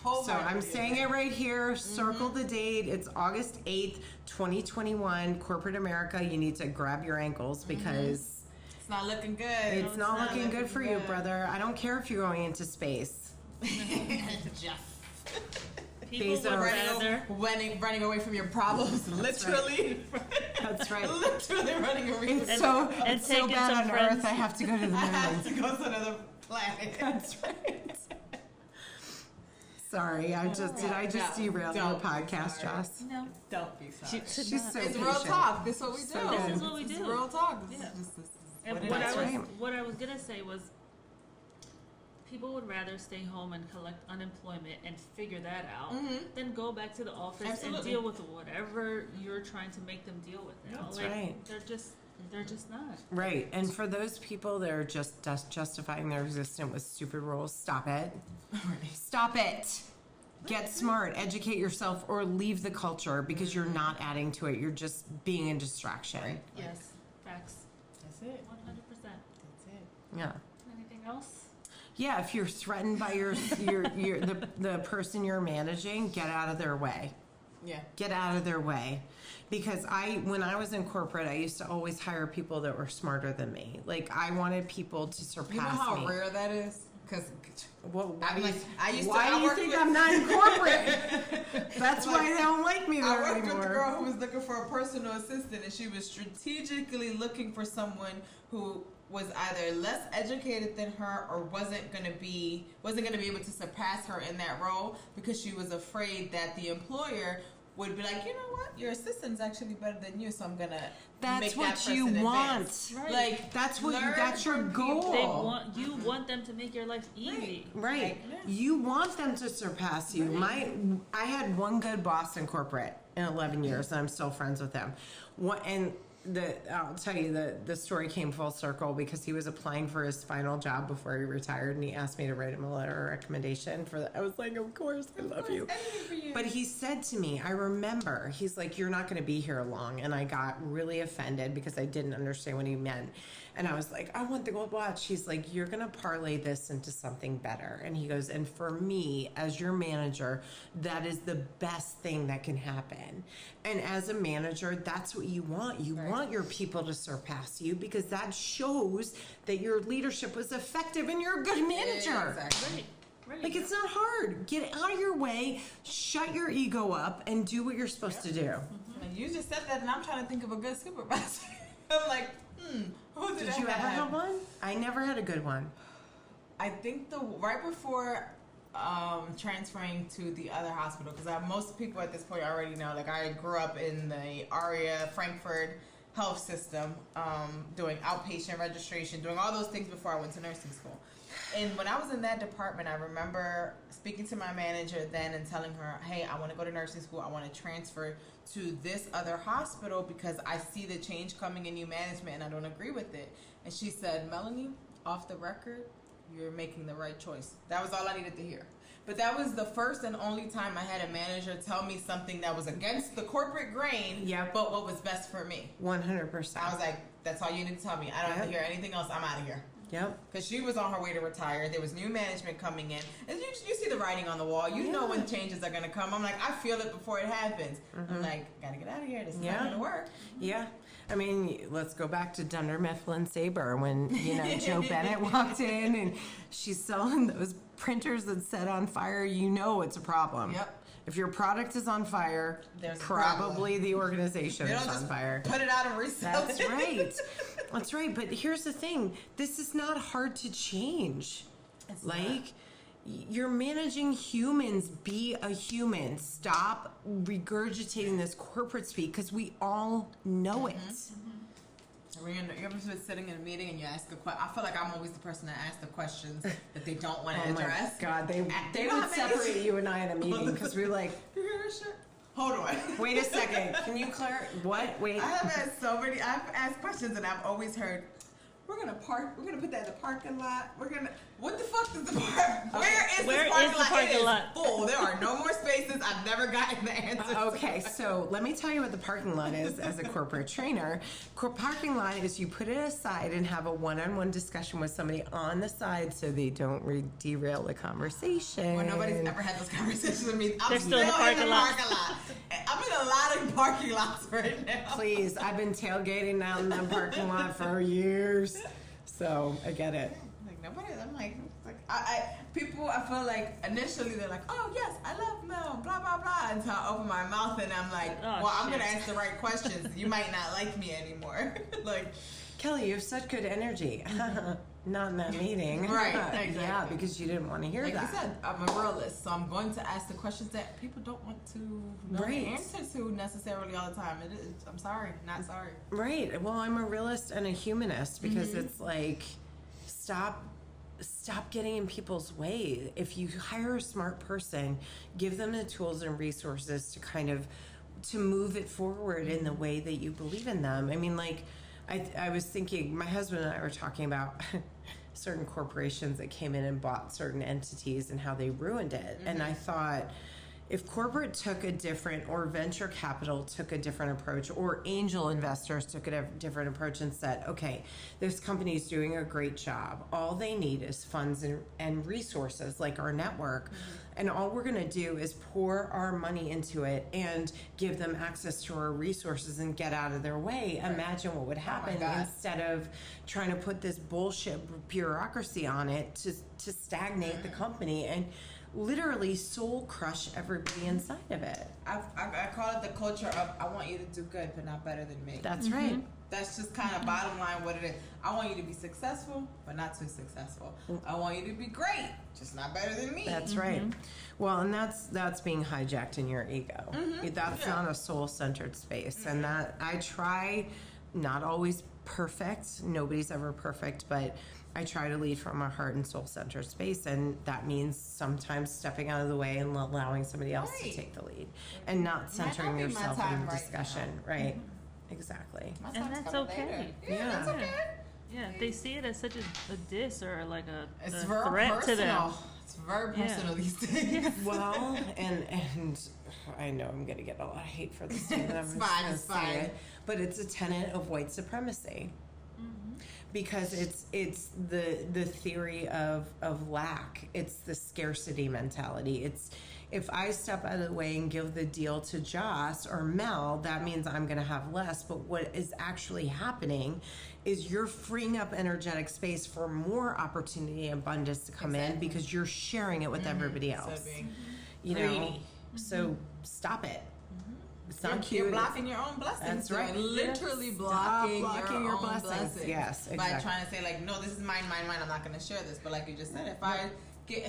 So I'm saying it right here. Circle the date. It's August 8th, 2021. Corporate America, you need to grab your ankles because it's not looking good. it's not looking good for you, brother. I don't care if you're going into space. Jeff. People would rather. Running away from your problems, literally. That's right. Literally running away. It's so taking bad some on friends. Earth. I have to go to the moon. I have to go to another planet. That's right. Sorry, did I just derail your podcast, Joss? No. Don't be sorry. Should She's not. so It's patient. real talk. This is what we do. So This is what we This do. is real talk. This Yeah. is And what what it is. Right. I was gonna say was, people would rather stay home and collect unemployment and figure that out than go back to the office Absolutely. and deal with whatever you're trying to make them deal with now. That's like, right. They're just not. Right, and for those people that are just justifying their existence with stupid rules, stop it. Stop it. Get smart, educate yourself, or leave the culture because you're not adding to it. You're just being a distraction. Right. Yes, facts. That's it. 100%. That's it. Yeah. Anything else? Yeah, if you're threatened by the person you're managing, get out of their way. Yeah. Get out of their way. Because when I was in corporate, I used to always hire people that were smarter than me. Like, I wanted people to surpass You know how me. rare that is? Because Well, I'm like, why do you worked think with- I'm not in corporate? That's why they don't like me I there worked with a anymore. girl who was looking for a personal assistant, and she was strategically looking for someone who was either less educated than her or wasn't gonna be able to surpass her in that role because she was afraid that the employer would be like, you know what, your assistant's actually better than you, so I'm gonna That's make what that you person want. advance. Right. Like That's what learn that's your from goal. people. You want them to make your life easy. Right. Like, yeah. You want them to surpass you. I had one good boss in corporate in 11 years, and I'm still friends with him. I'll tell you, the story came full circle because he was applying for his final job before he retired, and he asked me to write him a letter of recommendation for that. I was like, of course, I love you. Anything for you. But he said to me, I remember, he's like, you're not going to be here long. And I got really offended because I didn't understand what he meant. And I was like, I want the gold watch. He's like, you're going to parlay this into something better. And he goes, and for me, as your manager, that is the best thing that can happen. And as a manager, that's what you want. You want your people to surpass you because that shows that your leadership was effective and you're a good manager. Yeah, exactly. Right. Like, it's not hard. Get out of your way, shut your ego up, and do what you're supposed to do. And you just said that, and I'm trying to think of a good supervisor. I'm like, who did I Did you ever have? have one? I never had a good one. I think right before transferring to the other hospital, because most people at this point already know, like, I grew up in the ARIA Frankfurt health system, doing outpatient registration, doing all those things before I went to nursing school. And when I was in that department, I remember speaking to my manager then and telling her, hey, I want to go to nursing school. I want to transfer to this other hospital because I see the change coming in new management and I don't agree with it. And she said, Melanie, off the record, you're making the right choice. That was all I needed to hear. But that was the first and only time I had a manager tell me something that was against the corporate grain, but what was best for me. 100%. I was like, that's all you need to tell me. I don't have to hear anything else. I'm out of here. Yep. Because she was on her way to retire. There was new management coming in. And you see the writing on the wall. You know when changes are going to come. I'm like, I feel it before it happens. I'm like, got to get out of here. This is not going to work. Yeah. I mean, let's go back to Dunder Mifflin Sabre when, Joe Bennett walked in and she's selling those printers that set on fire. You know it's a problem. Yep. If your product is on fire, There's a probably problem. the organization They is don't on just fire. put it out and resell That's it. right. That's right. But here's the thing. This is not hard to change. It's like, not. You're managing humans. Be a human. Stop regurgitating this corporate speak because we all know it. You ever been sitting in a meeting and you ask a question? I feel like I'm always the person that asks the questions that they don't want to address. Oh my God, they would separate you and I in a meeting because we're like, hold on. wait a second. Can you clarify? What? Wait. I've asked questions and I've always heard, we're gonna put that in the parking lot. What the fuck is the park? Where is this parking lot? It is full. There are no more spaces. I've never gotten the answer. Okay, so let me tell you what the parking lot is as a corporate trainer. Parking lot is you put it aside and have a one-on-one discussion with somebody on the side so they don't derail the conversation. Well, nobody's ever had those conversations with me. They're still in the parking lot. I'm in a lot of parking lots right now. Please, I've been tailgating down in that parking lot for years, so I get it. I feel like initially they're like, oh yes, I love Mel, blah blah blah, until I open my mouth and I'm like, I'm gonna ask the right questions. You might not like me anymore. Like, Kelly, you have such good energy. Not in that meeting. Right, exactly. Yeah, because you didn't want to hear that. Like you said, I'm a realist, so I'm going to ask the questions that people don't want to know the answer to necessarily all the time. It is. I'm sorry, not sorry. Right. Well, I'm a realist and a humanist because it's like, stop getting in people's way. If you hire a smart person, give them the tools and resources to kind of to move it forward in the way that you believe in them. I mean, like, I was thinking, my husband and I were talking about certain corporations that came in and bought certain entities and how they ruined it. And I thought, if corporate took a different, or venture capital took a different approach, or angel investors took a different approach and said, okay, this company's doing a great job. All they need is funds and resources like our network. And all we're going to do is pour our money into it and give them access to our resources and get out of their way. Right. Imagine what would happen instead of trying to put this bullshit bureaucracy on it to stagnate the company and literally soul crush everybody inside of it. I call it the culture of I want you to do good but not better than me. That's right. That's just kind of bottom line what it is. I want you to be successful but not too successful. I want you to be great, just not better than me. That's right. Well, and that's being hijacked in your ego. That's not a soul-centered space. And that I try, not always perfect. Nobody's ever perfect, but I try to lead from a heart and soul-centered space, and that means sometimes stepping out of the way and allowing somebody else to take the lead, and not centering yourself in the discussion. Right? Exactly. And that's okay. Yeah, that's okay. Yeah, they see it as such a diss or like a threat personal to them. It's very personal these days. Well, and I know I'm going to get a lot of hate for this statement. It's fine. But it's a tenet of white supremacy. Because it's the theory of lack. It's the scarcity mentality. It's, if I step out of the way and give the deal to Joss or Mel, that means I'm going to have less. But what is actually happening is you're freeing up energetic space for more opportunity and abundance to come in because you're sharing it with everybody else. So being greedy. So stop it. It's not cute. You're blocking your own blessings. That's right. Literally blocking your own blessings. Yes, exactly. By trying to say like, no, this is mine. I'm not going to share this. But like you just said, if I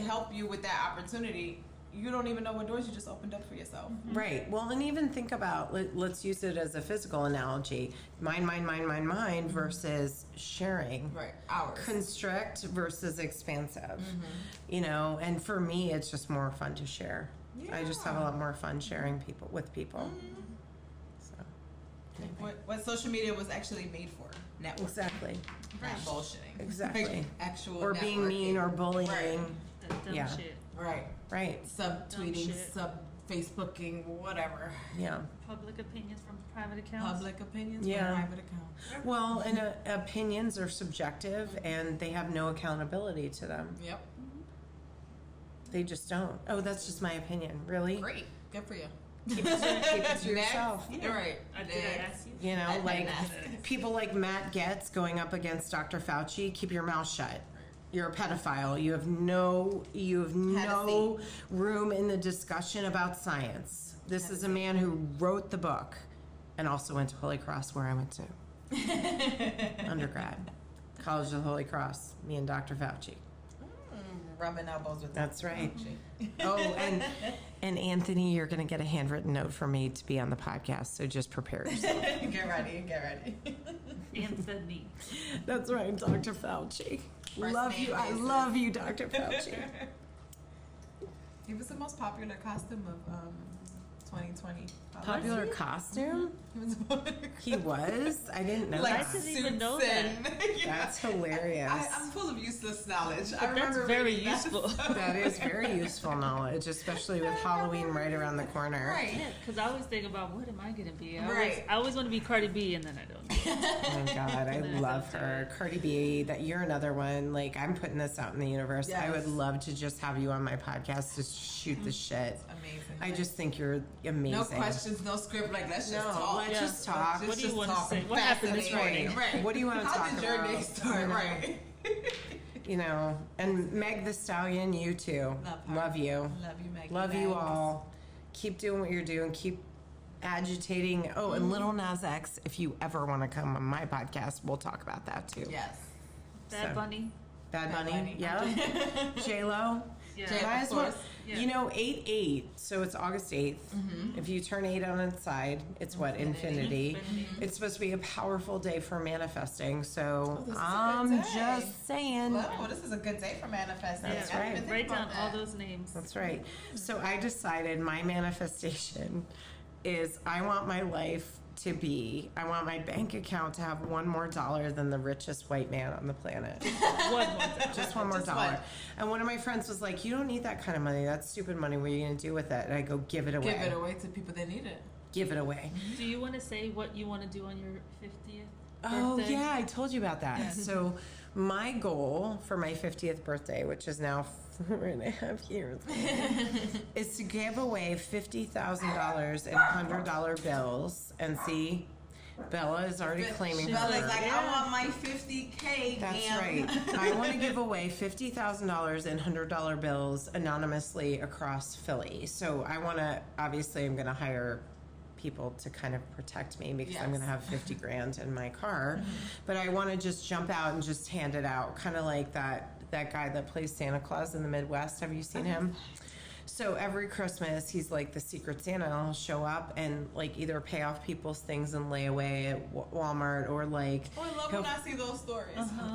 help you with that opportunity, you don't even know what doors you just opened up for yourself. Right. Well, and even think about, let's use it as a physical analogy. Mine versus sharing. Right. Ours. Constrict versus expansive. You know, and for me, it's just more fun to share. Yeah. I just have a lot more fun sharing with people. So, anyway. What social media was actually made for? Networking. Exactly. Not bullshitting. Exactly. Like actual or being mean or bullying. Right. Dumb shit. Right. Sub-tweeting, sub-Facebooking, whatever. Yeah. Public opinions from private accounts. Public opinions from private accounts. Well, and opinions are subjective and they have no accountability to them. Yep. They just don't. Oh, that's just my opinion. Really? Great. Good for you. Keep it to yourself. You're right. Did I ask you? You know, like people like Matt Getz going up against Dr. Fauci, keep your mouth shut. You're a pedophile. You have no room in the discussion about science. This is a man who wrote the book and also went to Holy Cross, where I went to. Undergrad. College of the Holy Cross. Me and Dr. Fauci. Rubbing elbows with That's right. Boujie. Oh, and Anthony, you're going to get a handwritten note from me to be on the podcast, so just prepare yourself. Get ready. Anthony. That's right, Dr. Fauci. First Love name you. I basis. love you, Dr. Fauci. He was the most popular costume of 2020. Popular costume? He was popular. He was? I didn't know Like that. didn't even know suits and- That's hilarious. I'm full of useless knowledge. I That's remember very reading that. useful. That is very useful knowledge, especially with Halloween right around the corner. Right. Because I always think about what am I gonna be. Right. I always want to be Cardi B, and then I don't. Oh my God, I And then I love don't do her. it. Cardi B, that you're another one. Like, I'm putting this out in the universe. I Yes. would love to just have you on my podcast to shoot the shit. Amazing. I just think you're amazing. no questions, no script. Like let's just No, talk. let's Yeah. just talk. What do you Just wanna talk. say? What happened this Fascinating. morning? Right. What do you want to How talk did about? your day start? You know, Right. You know, and Meg the Stallion, you too. Love her. Love you. Love you, Maggie. Love you Mags. all. Keep doing what you're doing. Keep agitating. Oh, and Little Nas X, if you ever want to come on my podcast, we'll talk about that too. Yes. Bad So- Bunny. Bad Bad Bunny. Bunny. Yeah. J-Lo. Yeah. J- Might Of as well. course. Yeah. You know, 8/8, so it's August 8th. If you turn 8 on its side, it's what? Infinity. Infinity. It's supposed to be a powerful day for manifesting, so Oh, this is a I'm good day. just saying. Well, this is a good day for manifesting. That's I didn't right. even think Write about down all that. those names. That's right. So I decided my manifestation is I want my life to be, I want my bank account to have $1 more than the richest white man on the planet. One more time. Just $1 more. Just one. And one of my friends was like, you don't need that kind of money. That's stupid money. What are you going to do with it? And I go, give it away. Give it away to people that need it. Give it away. Do you want to say what you want to do on your 50th Oh, birthday? yeah, I told you about that. So my goal for my 50th birthday, which is now 4.5 years, is to give away $50,000 in $100 bills. And see, Bella is already claiming Bella's her. like, I want my 50K. That's ma'am. right. I want to give away $50,000 in $100 bills anonymously across Philly. So I want to, obviously, I'm going to hire people to kind of protect me because I'm Yes. going to have 50 grand in my car. But I want to just jump out and just hand it out, kind of like that guy that plays Santa Claus in the Midwest. Have you seen him? So every Christmas, he's like the Secret Santa. And I'll show up and like either pay off people's things and lay away at Walmart, or like Oh, I love he'll- when I see those stories.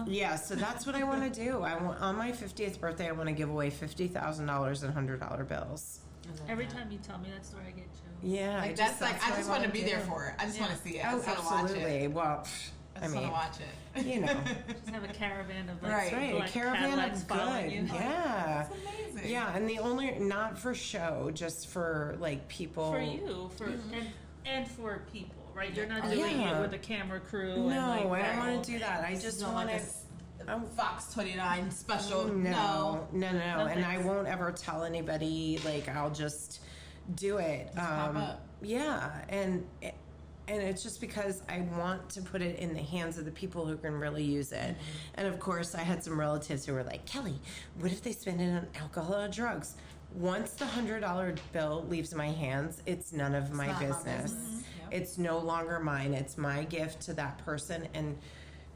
yeah, so that's what I want to do. I want, on my 50th birthday, I want to give away $50,000 in $100 bills. Every time you tell me that story, I get chills. Yeah, Like, that's like, I what just want to wanna be there do. for it. I just want to see it. I Oh, just want to watch it. absolutely. Well, I I just want mean, to watch it. you know, Just have a caravan of like Right. that's right. A black caravan Cadillacs of following good. you. Yeah. It's amazing. Yeah, and the only, not for show, just for like people. For you, and for people, right? You're not doing Yeah. it with a camera crew. No, and like I don't that. want to do that. I just not want like to. a Fox 29 special. No. And I thanks. won't ever tell anybody. Like, I'll just do it. pop up. Yeah, and it's just because I want to put it in the hands of the people who can really use it. And of course, I had some relatives who were like, Kelly, what if they spend it on alcohol or drugs? Once the $100 bill leaves my hands, it's none of my not my business. business. Yep. It's no longer mine. It's my gift to that person. And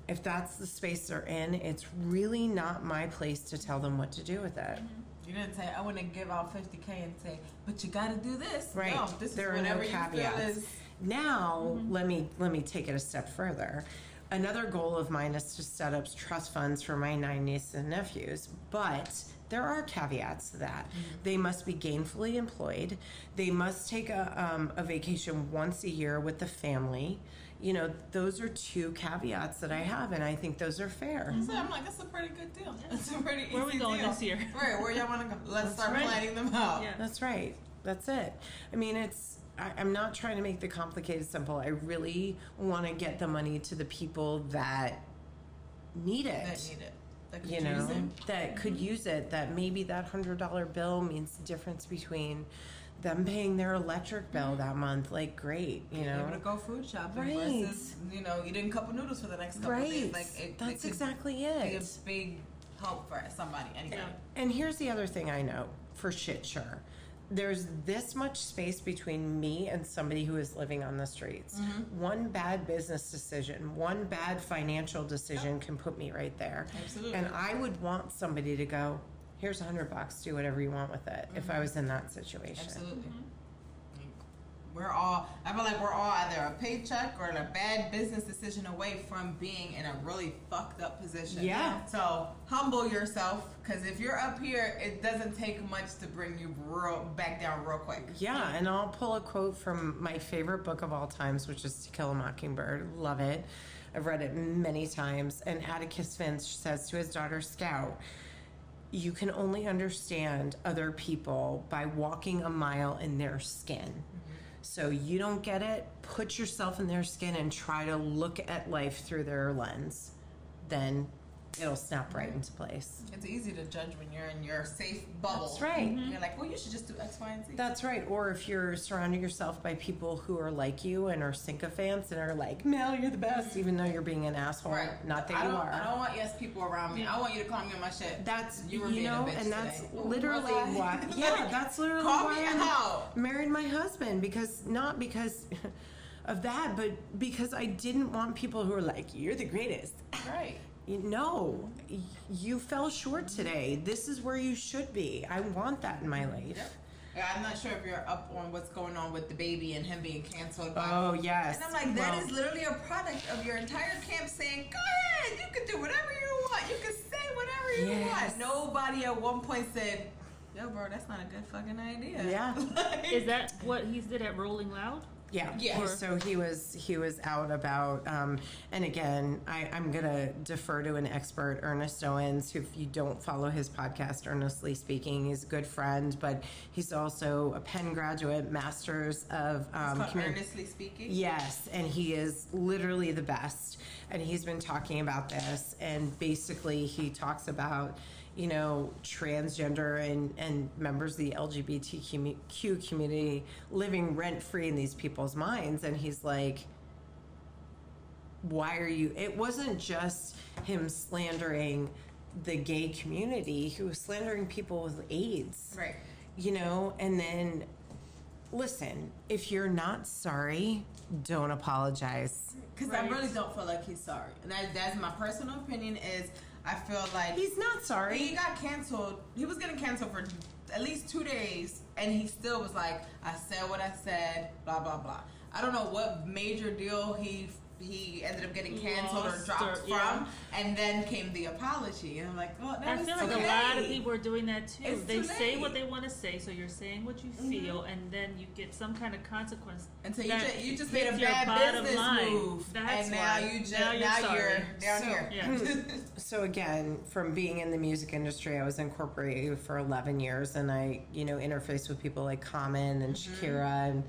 if that's the space they're in, it's really not my place to tell them what to do with it. You didn't say, I want to give out 50K and say, but you got to do this. Right. No, this There is are no whatever you feel caveats. is. Now, let me take it a step further. Another goal of mine is to set up trust funds for my 9 nieces and nephews, but there are caveats to that. They must be gainfully employed. They must take a vacation once a year with the family. You know, those are 2 caveats that I have, and I think those are fair. So I'm like, that's a pretty good deal. That's a pretty Where are we easy going deal. this year? Right, where y'all want to go? Let's start right. planning them out. Yeah. That's right. That's it. I mean, I'm not trying to make the complicated simple. I really want to get the money to the people that need it. That need it. That could You use know, it. that could use it. That maybe that $100 bill means the difference between them paying their electric bill that month. Like, great, you Be know. able to go food shopping Right. versus, eating a cup of noodles for the next couple of Right. days. Like, it That's could exactly be a it. big help for somebody, anybody. Yeah. And here's the other thing I know for shit sure. There's this much space between me and somebody who is living on the streets. One bad business decision, one bad financial decision can put me right there. Absolutely. And I would want somebody to go, here's $100, do whatever you want with it. If I was in that situation. Absolutely. I feel like we're all either a paycheck or a bad business decision away from being in a really fucked up position. Yeah. So humble yourself, because if you're up here, it doesn't take much to bring you back down real quick. Yeah, and I'll pull a quote from my favorite book of all times, which is To Kill a Mockingbird. Love it. I've read it many times. And Atticus Finch says to his daughter Scout, you can only understand other people by walking a mile in their skin. So you don't get it, put yourself in their skin and try to look at life through their lens. Then it'll snap right into place. It's easy to judge when you're in your safe bubble. That's right. You're like, well, you should just do X, Y, and Z. That's right. Or if you're surrounding yourself by people who are like you and are sycophants and are like, Mel, you're the best, even though you're being an asshole. Right. Not that you are. I don't want yes people around me. I want you to call me on my shit. That's, you were you being know, a bitch and that's today. literally why. Yeah, that's literally Call why me I out. married my husband, because not because of that, but because I didn't want people who were like, you're the greatest. Right. No, you fell short today. This is where you should be. I want that in my life. Yep. Yeah, I'm not sure if you're up on what's going on with the baby and him being canceled. Oh, yes. And I'm like, that is literally a product of your entire camp saying, go ahead, you can do whatever you want. You can say whatever you want. Nobody at one point said, yo, bro, that's not a good fucking idea. Yeah. Is that what he did at Rolling Loud? Yeah. Yeah. So he was out about, and again, I'm gonna defer to an expert, Ernest Owens, who, if you don't follow his podcast, Earnestly Speaking, he's a good friend, but he's also a Penn graduate, master's of Earnestly Speaking. Yes, and he is literally the best. And he's been talking about this, and basically he talks about, you know, transgender and members of the LGBTQ community living rent-free in these people's minds. And he's like, why are you... It wasn't just him slandering the gay community. He was slandering people with AIDS. Right. You know, and then, listen, if you're not sorry, don't apologize. Because I really don't feel like he's sorry. And that's my personal opinion is... I feel like he's not sorry. He got canceled. He was getting canceled for at least 2 days, and he still was like, I said what I said, blah, blah, blah. I don't know what major deal he ended up getting canceled or dropped from, and then came the apology. And I'm like, well, I feel like a lot of people are doing that too. They say what they want to say, so you're saying what you feel, and then you get some kind of consequence. And so you just made a bad business move, and now you're down here. Yeah. So again, from being in the music industry, I was incorporated for 11 years, and I, you know, interfaced with people like Common and Shakira and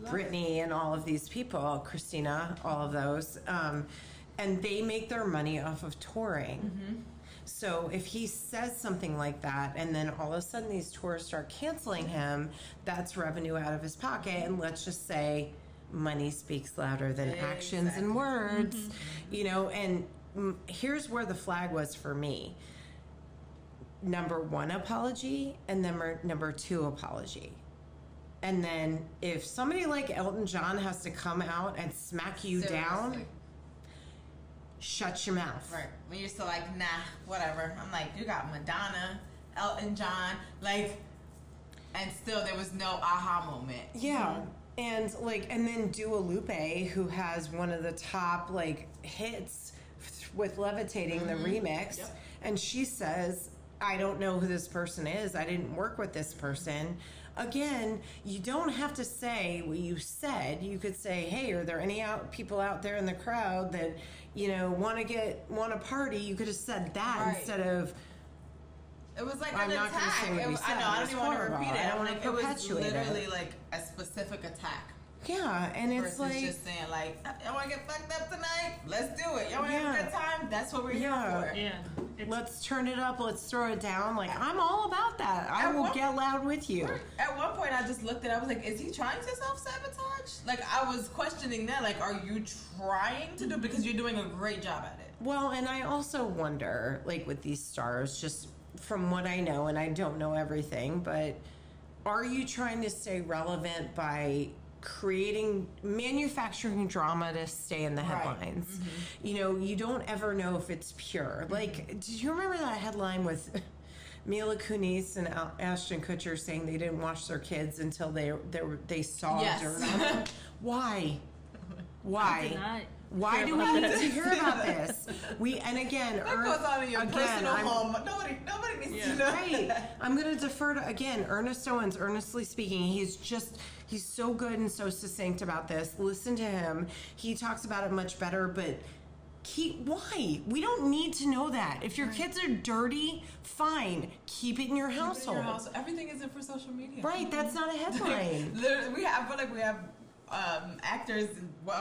Britney and all of these people, Christina, all of those, and they make their money off of touring. So if he says something like that, and then all of a sudden these tours start canceling him, that's revenue out of his pocket. And let's just say money speaks louder than actions and words, you know. And here's where the flag was for me. Number 1, apology, and number 2, apology. And then if somebody like Elton John has to come out and smack you down, shut your mouth. Right. When you're still like, nah, whatever. I'm like, you got Madonna, Elton John, like, and still there was no aha moment. Yeah. And then Dua Lipa, who has one of the top like hits with Levitating, the remix, and she says, I don't know who this person is. I didn't work with this person. Again, you don't have to say what you said. You could say, hey, are there any people out there in the crowd that, you know, want to party? You could have said that instead of... It was like I'm an not attack. Say what you said. I don't even want to repeat it. I don't want to it was perpetuate literally it. like a specific attack. Yeah, and it's versus like... just saying like, y'all want to get fucked up tonight? Let's do it. Y'all want to have a good time? That's what we're here for. Yeah. Let's turn it up. Let's throw it down. Like, I'm all about that. I will get loud with you. At one point, I just looked at it. I was like, is he trying to self-sabotage? Like, I was questioning that. Like, are you trying to do... Because you're doing a great job at it. Well, and I also wonder, like, with these stars, just from what I know, and I don't know everything, but are you trying to stay relevant by manufacturing drama to stay in the headlines? You know, you don't ever know if it's pure. Like, did you remember that headline with Mila Kunis and Ashton Kutcher saying they didn't wash their kids until they saw dirt on them. Why? Why do we need to hear about this? That goes on in your personal home. Nobody needs to know. Right. I'm going to defer to, Ernest Owens, earnestly speaking. He's so good and so succinct about this. Listen to him. He talks about it much better, but why? We don't need to know that. If your kids are dirty, fine. Keep it in your household. Everything isn't for social media. Right. That's not a headline. Literally, I feel like we have actors,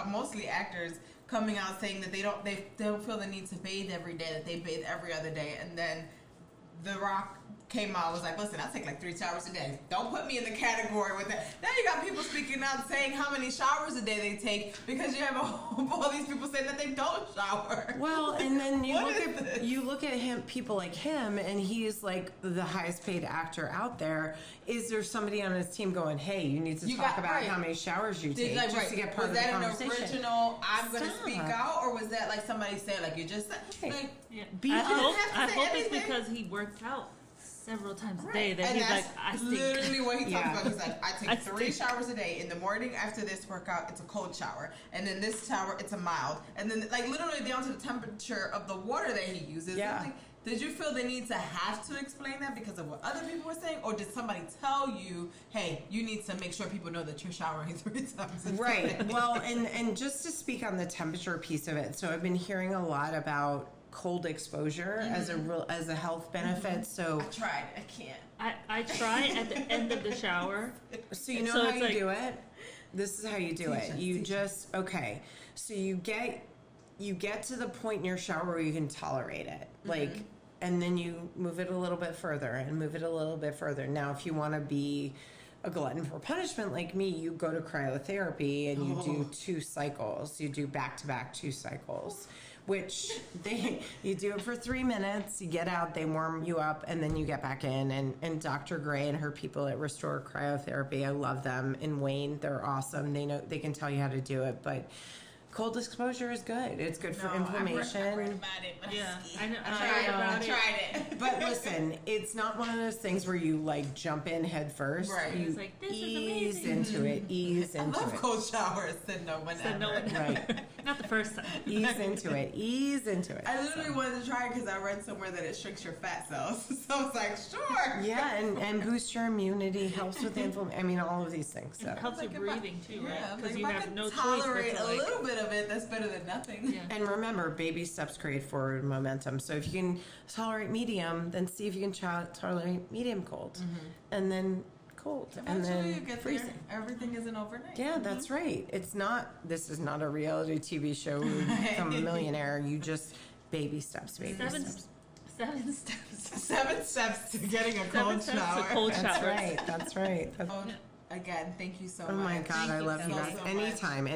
mostly actors, coming out saying that they don't feel the need to bathe every day, that they bathe every other day, and then The Rock came out and was like, listen, I take like 3 showers a day. Don't put me in the category with that. Now you got people speaking out saying how many showers a day they take because you have all these people saying that they don't shower. Well, and then you look at him, people like him, and he's like the highest paid actor out there. Is there somebody on his team going, hey, you need to talk about how many showers you take just to get part of the conversation? Was that an original, I'm going to speak out, or was that like somebody said, like you just said? Right. I hope it's because he works out several times a day that he's like, I think. Literally what he talks about. He's like, I take 3 showers a day. In the morning after this workout, it's a cold shower. And then this shower, it's a mild. And then like literally down to the temperature of the water that he uses. Yeah. Like, did you feel the need to have to explain that because of what other people were saying? Or did somebody tell you, hey, you need to make sure people know that you're showering 3 times a day? Right. Well, and just to speak on the temperature piece of it. So I've been hearing a lot about cold exposure as a health benefit. So I tried. I can't. I try at the end of the shower. So you know how you do it? This is how you do it. You just so you get to the point in your shower where you can tolerate it. Like, and then you move it a little bit further and move it a little bit further. Now, if you want to be a glutton for punishment like me, you go to cryotherapy and you do 2 cycles. You do back-to-back 2 cycles, which you do it for 3 minutes. You get out, they warm you up, and then you get back in. And Dr. Gray and her people at Restore Cryotherapy, I love them. And Wayne, they're awesome. They can tell you how to do it, but cold exposure is good. It's good for inflammation. I read about it, but I tried it. But listen, it's not one of those things where you like jump in head first. Right. You it's like, this ease is amazing. into it. Ease I into love it. cold showers. Said no one ever. Right. Not the first time. Ease into it. Ease into it. I literally wanted to try it because I read somewhere that it shrinks your fat cells. So I was like, sure. Yeah, and boosts your immunity, helps with inflammation. I mean, all of these things. So. It helps your breathing too, right? Because Like you if I have could no choice but tolerate to a little bit of it, that's better than nothing. Yeah. And remember, baby steps create forward momentum. So if you can tolerate medium, then see if you can tolerate medium cold, and then cold, and Eventually then you get freezing. there. Everything isn't overnight. Yeah, that's right. This is not a reality TV show where you become a millionaire. You just baby steps, baby steps. 7 steps. 7 steps to getting a cold 7 steps shower. to cold That's showers. right. That's right. Again, thank you so much. Oh my God, I love you so guys. much. Anytime.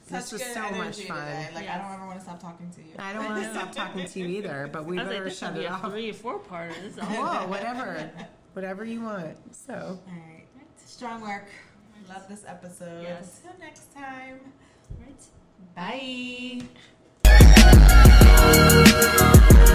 This was Such good so much energy fun. today. Like, I Yes. don't ever want to stop talking to you. I don't want to stop talking to you either, but we I was like, better this will shut be it a off. 3 or 4 part of this. Whoa, whatever you want. So. All right. Strong work. Love this episode. Yes. Until next time. Right. Bye.